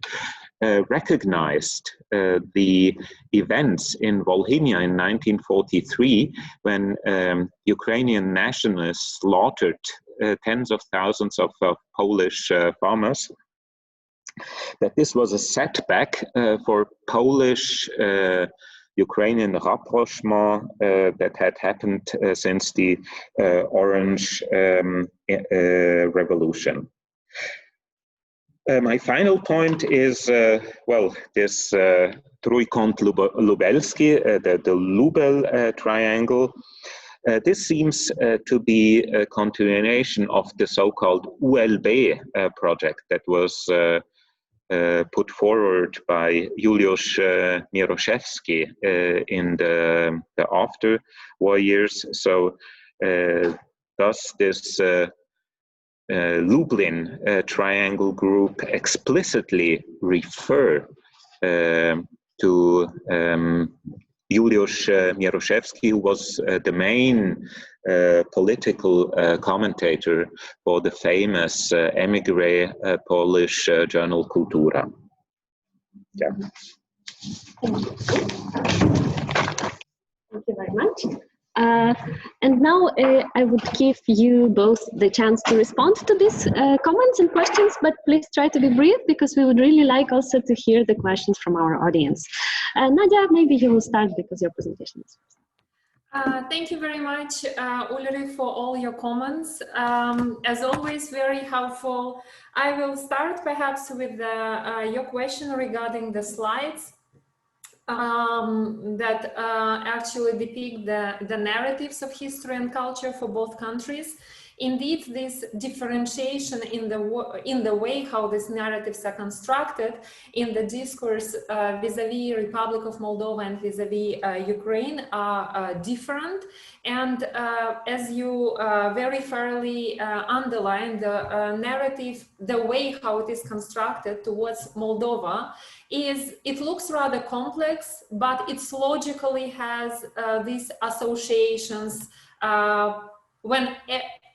recognized the events in Volhynia in 1943 when Ukrainian nationalists slaughtered tens of thousands of Polish farmers, that this was a setback for Polish Ukrainian rapprochement that had happened since the Orange Revolution. My final point is, well, this Trójkąt-Lubelski, the Lubel triangle. This seems to be a continuation of the so-called ULB project that was put forward by Juliusz Mieroszewski in the after-war years. So does this Lublin triangle group explicitly refer to Juliusz Mieroszewski, who was the main political commentator for the famous emigre Polish journal Kultura. Yeah. Thank you very much. And now I would give you both the chance to respond to these comments and questions, but please try to be brief because we would really like also to hear the questions from our audience. Nadia, maybe you will start because your presentation is first. Thank you very much, Ulrich, for all your comments. As always, very helpful. I will start perhaps with your question regarding the slides that actually depict the narratives of history and culture for both countries. Indeed, this differentiation in the way how these narratives are constructed in the discourse vis-a-vis Republic of Moldova and vis-a-vis Ukraine are different. And as you very fairly underline, the narrative, the way how it is constructed towards Moldova it looks rather complex, but it logically has these associations when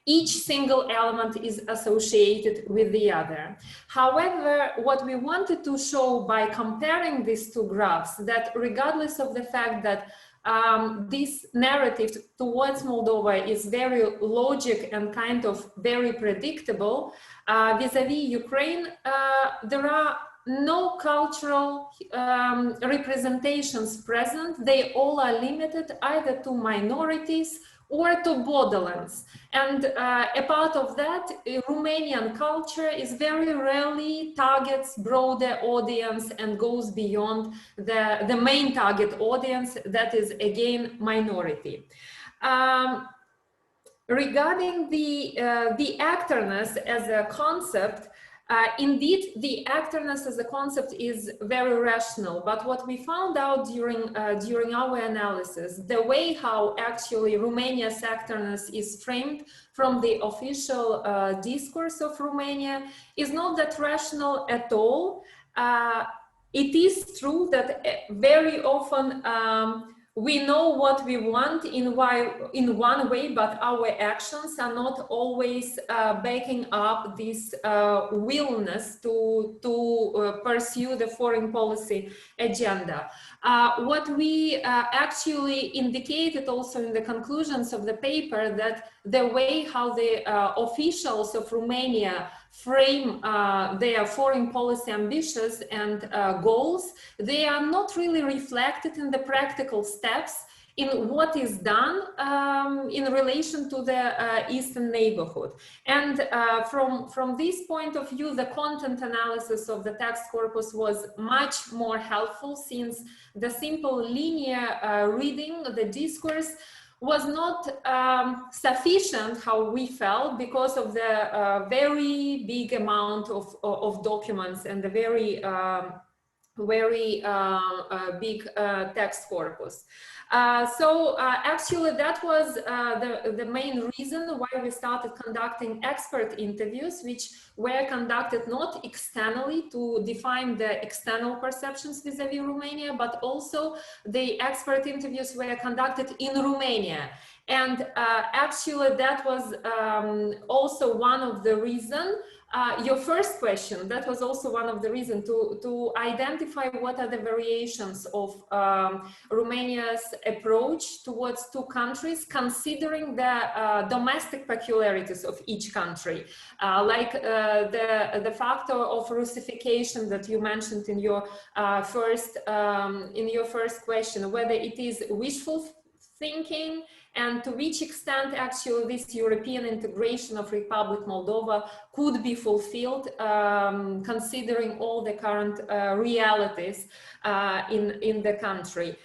each single element is associated with the other. However, what we wanted to show by comparing these two graphs, that regardless of the fact that this narrative towards Moldova is very logic and kind of very predictable, vis-a-vis Ukraine, there are no cultural representations present. They all are limited either to minorities or to borderlands. And a part of that, Romanian culture is very rarely targets broader audience and goes beyond the main target audience, that is again minority. Regarding the actorness as a concept, indeed, the actorness as a concept is very rational, but what we found out during our analysis, the way how actually Romania's actorness is framed from the official discourse of Romania is not that rational at all. It is true that very often we know what we want in one way, but our actions are not always backing up this willingness to pursue the foreign policy agenda. What we actually indicated also in the conclusions of the paper, that the way how the officials of Romania frame their foreign policy ambitions and goals, they are not really reflected in the practical steps in what is done in relation to the Eastern neighborhood. And from this point of view, the content analysis of the text corpus was much more helpful, since the simple linear reading, the discourse, was not sufficient, how we felt, because of the very big amount of documents and the very big text corpus. Actually, that was the main reason why we started conducting expert interviews, which were conducted not externally to define the external perceptions vis-a-vis Romania, but also the expert interviews were conducted in Romania. And actually, that was also one of the reasons. Your first question, that was also one of the reasons to identify what are the variations of Romania's approach towards two countries, considering the domestic peculiarities of each country, like the factor of Russification that you mentioned in your first question, whether it is wishful thinking, and to which extent actually this European integration of Republic Moldova could be fulfilled, considering all the current realities in the country.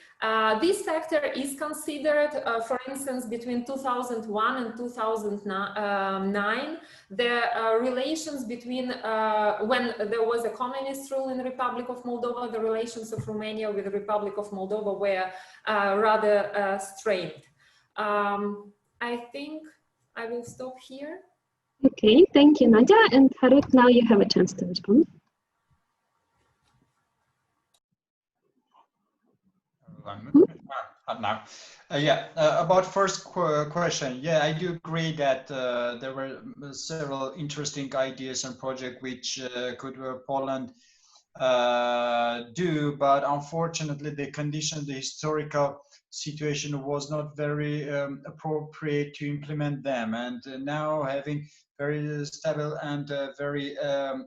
This factor is considered, for instance, between 2001 and 2009, the relations between, when there was a communist rule in the Republic of Moldova, the relations of Romania with the Republic of Moldova were rather strained. I think I will stop here. Okay, thank you, Nadia. And Harut, now you have a chance to respond. About first question. Yeah, I do agree that there were several interesting ideas and projects which could Poland do, but unfortunately the condition, the historical situation was not very appropriate to implement them. And now having very stable and very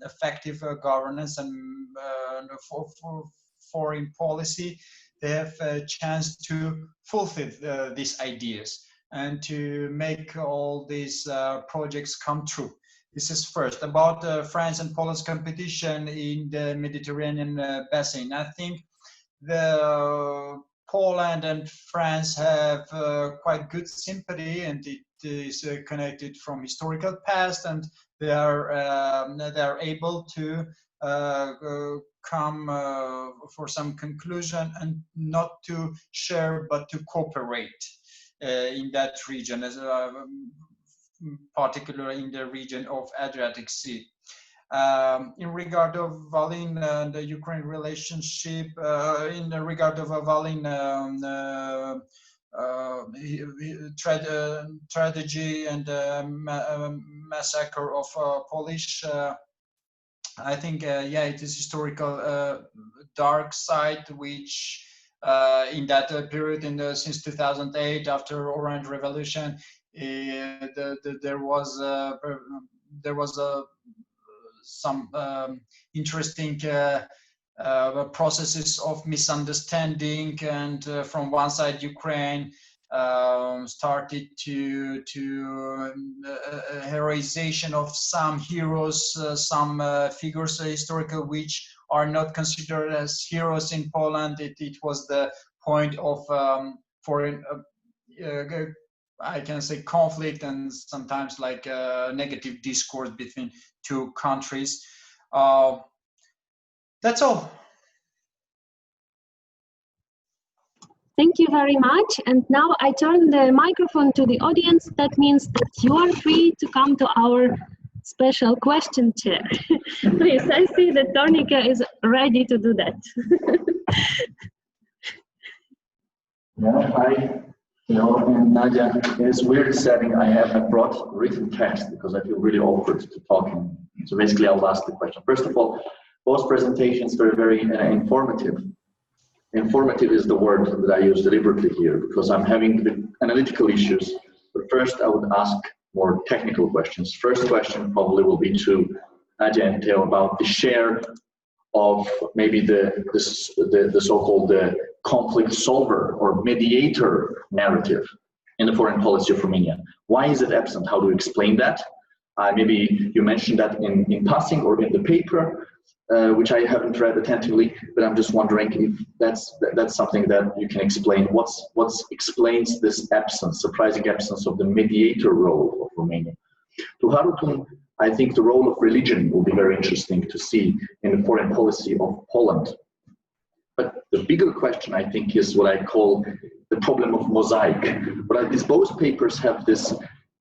effective governance and for foreign policy, they have a chance to fulfill these ideas and to make all these projects come true. This is first. About France and Poland's competition in the Mediterranean basin. I think the Poland and France have quite good sympathy, and it is connected from historical past, and they are able to come for some conclusion and not to share but to cooperate in that region, as particularly in the region of Adriatic Sea. In regard of Volyn and the Ukraine relationship, in the regard of Volyn tragedy and massacre of Polish, I think, yeah, it is historical dark side, which in that period, since 2008, after Orange Revolution, there was some interesting processes of misunderstanding, and from one side Ukraine started to heroization of some heroes, some figures historical which are not considered as heroes in Poland. It was the point of foreign I can say conflict, and sometimes like negative discourse between two countries. That's all. Thank you very much. And now I turn the microphone to the audience. That means that you are free to come to our special question chair. Please, I see that Tornika is ready to do that. Yeah, and Nadia, in this weird setting, I brought written text because I feel really awkward to talking. So basically, I'll ask the question. First of all, both presentations were very informative. Informative is the word that I use deliberately here because I'm having the analytical issues. But first, I would ask more technical questions. First question probably will be to Nadia and Theo about the share of maybe the so-called conflict solver or mediator narrative in the foreign policy of Romania. Why is it absent? How do you explain that? Maybe you mentioned that in passing or in the paper, which I haven't read attentively, but I'm just wondering if that's something that you can explain. What explains this absence, surprising absence of the mediator role of Romania? To Harutyun, I think the role of religion will be very interesting to see in the foreign policy of Poland. But the bigger question, I think, is what I call the problem of mosaic. Both papers have this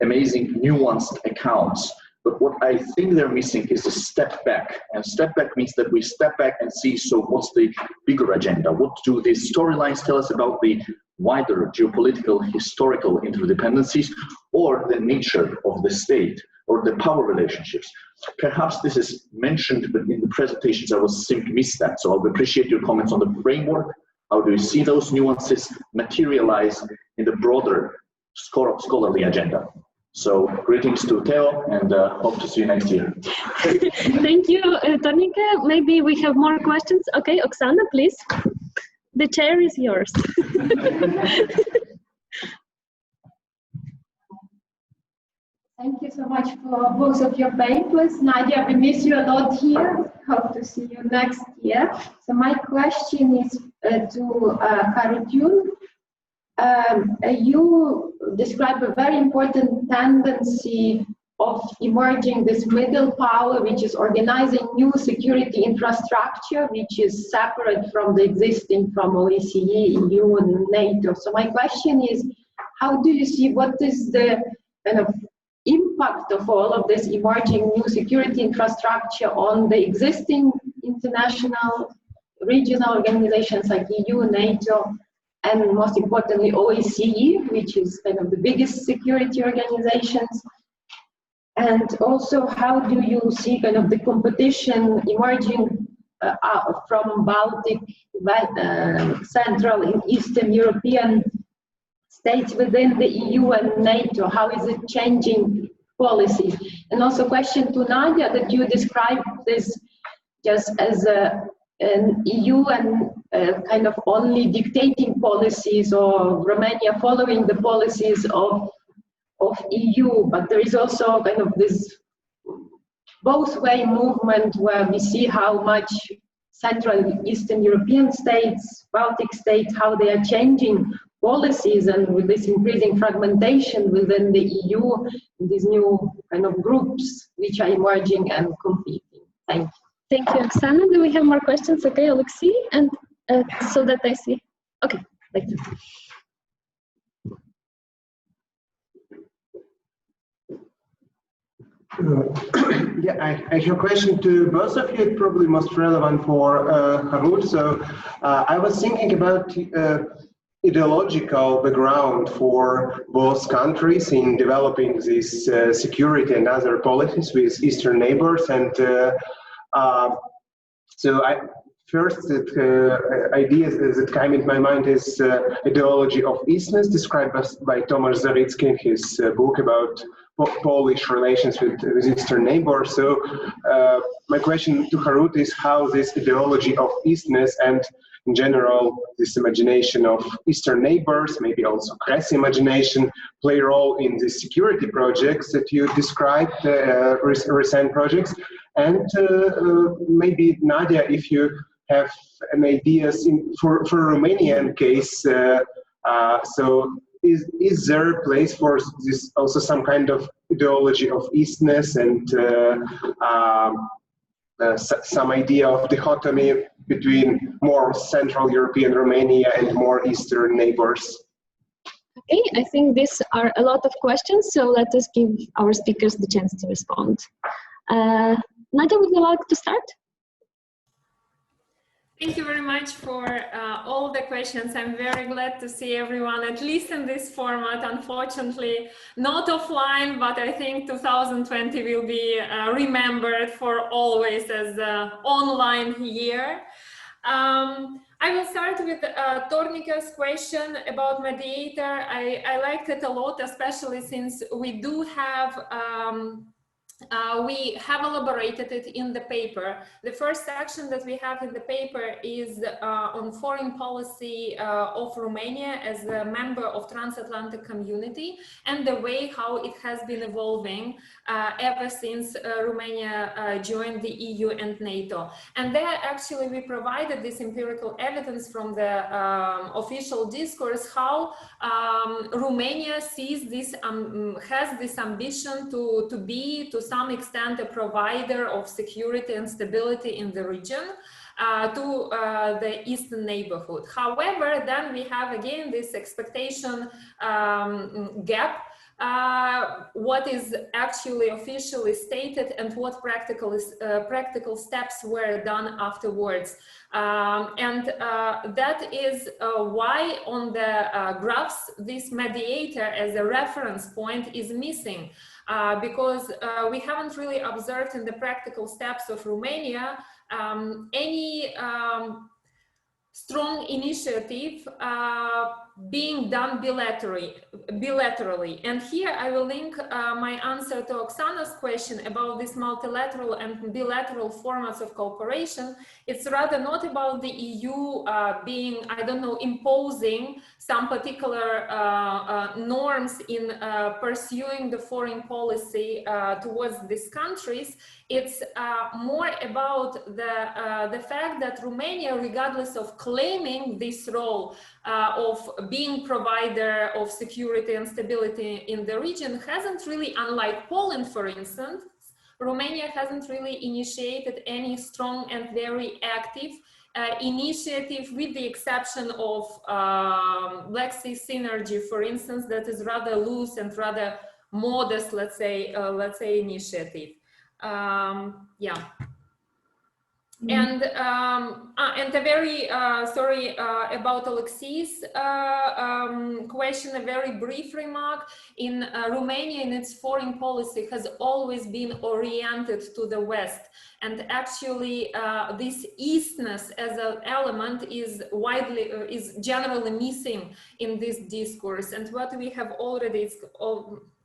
amazing nuanced accounts, but what I think they're missing is a step back. And step back means that we step back and see, so what's the bigger agenda? What do these storylines tell us about the wider geopolitical, historical interdependencies, or the nature of the state, or the power relationships? Perhaps this is mentioned, but in the presentations I will simply miss that. So I would appreciate your comments on the framework. How do you see those nuances materialize in the broader scholarly agenda? So greetings to Theo, and hope to see you next year. Thank you, Tonika. Maybe we have more questions. Okay, Oksana, please. The chair is yours. Thank you so much for both of your papers. Nadia, we miss you a lot here. Hope to see you next year. So my question is to Harutyun. You describe a very important tendency of emerging this middle power, which is organizing new security infrastructure, which is separate from the existing from OECD, EU, and NATO. So my question is, how do you see, what is the kind of impact of all of this emerging new security infrastructure on the existing international regional organizations like EU, NATO, and most importantly OECD, which is kind of the biggest security organizations? And also, how do you see kind of the competition emerging from Baltic, Central and Eastern European states within the EU and NATO? How is it changing policies? And also question to Nadia, that you described this just as an EU and kind of only dictating policies, or Romania following the policies of EU, but there is also kind of this both-way movement where we see how much Central and Eastern European states, Baltic states, how they are changing policies, and with this increasing fragmentation within the EU, these new kind of groups which are emerging and competing. Thank you. Thank you, Oksana. Do we have more questions? Okay, Alexei, and so that I see. Okay, thank you. Yeah, I have a question to both of you, probably most relevant for Harut. So I was thinking about ideological background for both countries in developing this security and other policies with Eastern neighbors. And so first idea that came into my mind is ideology of Eastness, described by Tomasz Zaricki in his book about Polish relations with Eastern neighbors. So my question to Harut is how this ideology of Eastness and in general this imagination of Eastern neighbors, maybe also Kres imagination, play a role in the security projects that you described, recent projects. And maybe Nadia, if you have an ideas for Romanian case, so is there a place for this also some kind of ideology of Eastness and some idea of dichotomy between more Central European Romania and more Eastern neighbors? Okay, I think these are a lot of questions, so let us give our speakers the chance to respond. Nadia, would you like to start? Thank you very much for all the questions. I'm very glad to see everyone, at least in this format. Unfortunately, not offline, but I think 2020 will be remembered for always as an online year. I will start with Tornika's question about mediator. I liked it a lot, especially since we do have we have elaborated it in the paper. The first section that we have in the paper is on foreign policy of Romania as a member of transatlantic community and the way how it has been evolving ever since Romania joined the EU and NATO. And there actually we provided this empirical evidence from the official discourse how Romania sees this, has this ambition to be to some extent a provider of security and stability in the region to the eastern neighborhood. However, then we have again this expectation gap, what is actually officially stated and what practical steps were done afterwards. That is why on the graphs this mediator as a reference point is missing, because we haven't really observed in the practical steps of Romania any strong initiative being done bilaterally. And here I will link my answer to Oksana's question about this multilateral and bilateral formats of cooperation. It's rather not about the EU being, I don't know, imposing some particular norms in pursuing the foreign policy towards these countries. It's more about the fact that Romania, regardless of claiming this role of being provider of security and stability in the region, hasn't really, unlike Poland, for instance, Romania hasn't really initiated any strong and very active initiative, with the exception of Black Sea Synergy, for instance, that is rather loose and rather modest, let's say initiative. Yeah. And a very sorry about Alexei's question, a very brief remark. In Romania, in its foreign policy, has always been oriented to the West, and actually this Eastness as an element is generally missing in this discourse. And what we have already is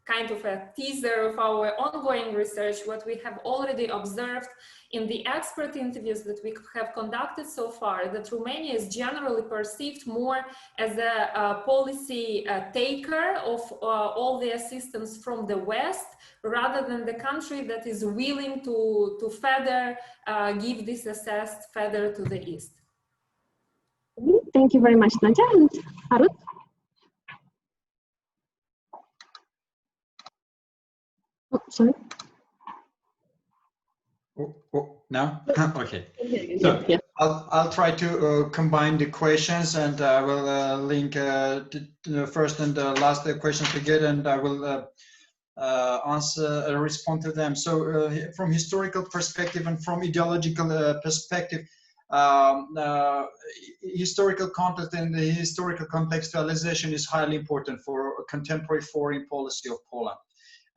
kind of a teaser of our ongoing research, what we have already observed in the expert interviews that we have conducted so far, that Romania is generally perceived more as a policy taker of all the assistance from the West, rather than the country that is willing to further give this assessed further to the East. Thank you very much, Nadia. And Harut? Oh, sorry. Now? Okay. So yeah. I'll try to combine the questions, and I will link the first and the last questions together, and I will respond to them. So from historical perspective and from ideological perspective, historical context and the historical contextualization is highly important for contemporary foreign policy of Poland.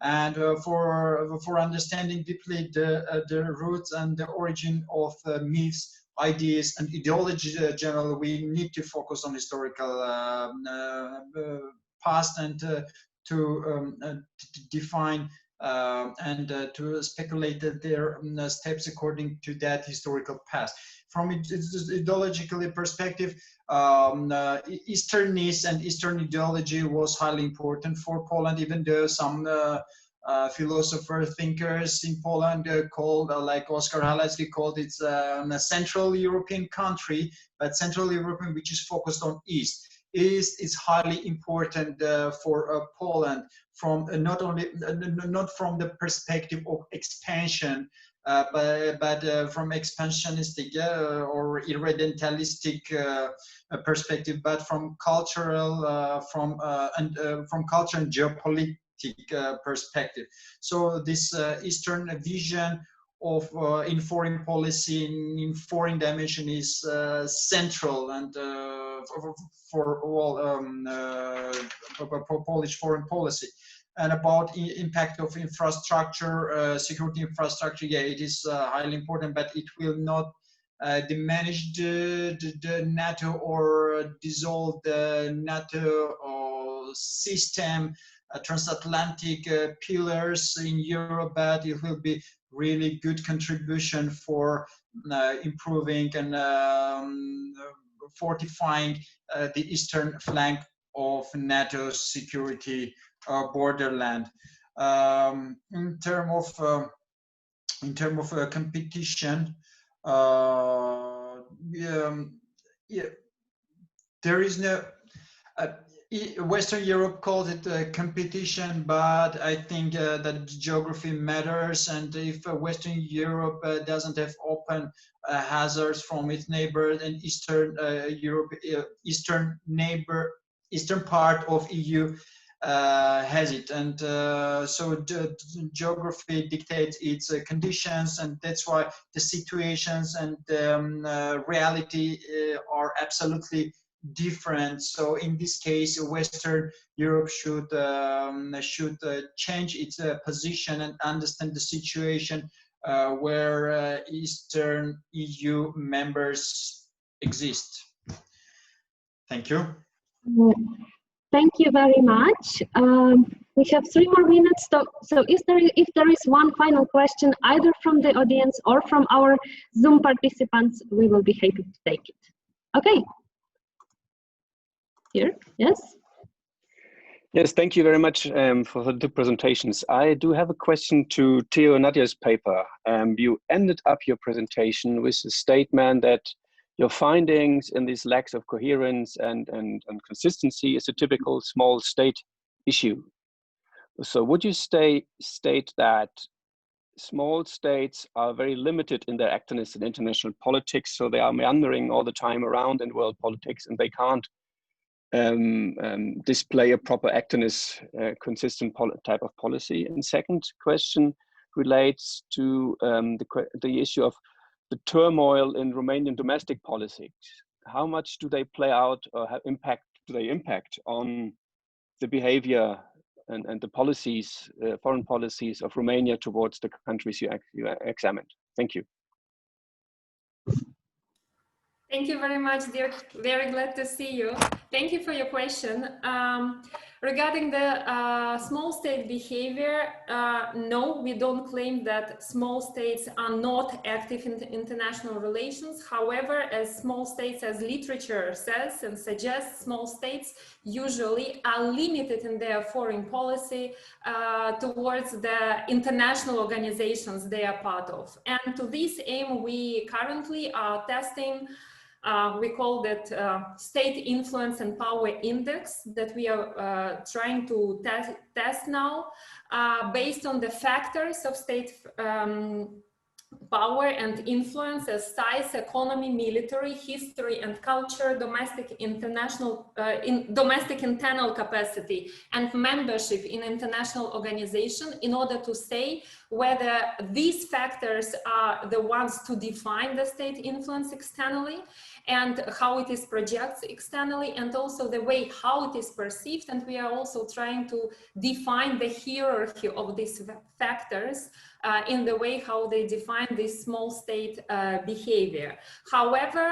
And for understanding deeply the roots and the origin of myths, ideas, and ideology generally, we need to focus on historical past and to define and to speculate their steps according to that historical past. From ideological perspective, Easternness and Eastern ideology was highly important for Poland, even though some philosopher thinkers in Poland called, like Oskar Halecki called it a Central European country, but Central European which is focused on East. East is highly important for Poland, from not from the perspective of expansion, but from expansionistic or irredentalistic perspective, but from cultural, from culture and geopolitical perspective. So this Eastern vision in foreign policy, in foreign dimension, is central, and for all Polish foreign policy. And about impact of infrastructure, security infrastructure, yeah, it is highly important, but it will not diminish the NATO or dissolve the NATO system, transatlantic pillars in Europe, but it will be really good contribution for improving and fortifying the eastern flank of NATO's security borderland. In terms of competition, there is no. Western Europe calls it competition, but I think that geography matters, and if Western Europe doesn't have open hazards from its neighbors, and Eastern Europe, eastern part of EU has it, and so the geography dictates its conditions, and that's why the situations and reality are absolutely different. So in this case, Western Europe should change its position and understand the situation where Eastern EU members exist. Thank you. Thank you very much. We have 3 more minutes. So if there is one final question, either from the audience or from our Zoom participants, we will be happy to take it. Okay. Here, yes. Yes, thank you very much for the presentations. I do have a question to Theo and Nadia's paper. You ended up your presentation with a statement that your findings in these lacks of coherence and consistency is a typical small state issue. So would you state that small states are very limited in their actorness in international politics, so they are meandering all the time around in world politics, and they can't display a proper actorness, consistent type of policy? And second question relates to the issue of the turmoil in Romanian domestic politics. How much do they play out, or do they impact on the behavior and the policies, foreign policies of Romania towards the countries you examined? Thank you. Thank you very much, dear. Very glad to see you. Thank you for your question. Regarding the small state behavior, no, we don't claim that small states are not active in international relations. However, as small states, as literature says and suggests, small states usually are limited in their foreign policy towards the international organizations they are part of. And to this aim, we currently are testing we call that state influence and power index that we are trying to test now based on the factors of state power and influence as size, economy, military, history and culture, domestic internal capacity and membership in international organization, in order to say whether these factors are the ones to define the state influence externally and how it is projected externally, and also the way how it is perceived. And we are also trying to define the hierarchy of these factors in the way how they define this small state behavior. However,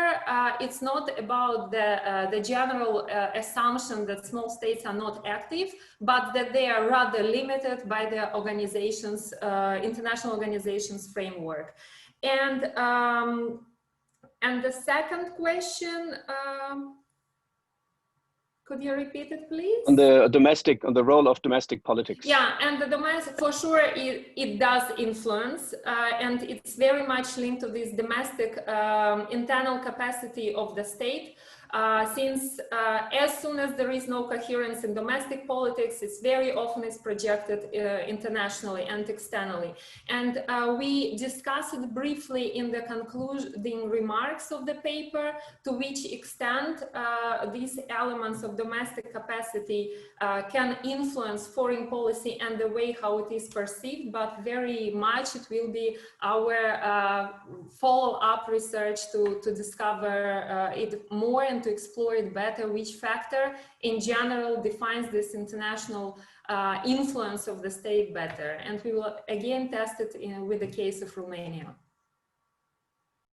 it's not about the general assumption that small states are not active, but that they are rather limited by the organizations, international organizations framework. And the second question, could you repeat it, please? On the role of domestic politics. Yeah, and the domestic, for sure, it does influence, and it's very much linked to this domestic internal capacity of the state. since as soon as there is no coherence in domestic politics, it's very often is projected internationally and externally. And we discussed it briefly in the concluding remarks of the paper, to which extent these elements of domestic capacity can influence foreign policy and the way how it is perceived, but very much it will be our follow-up research to discover it more and to explore it better, which factor in general defines this international influence of the state better. And we will again test it with the case of Romania.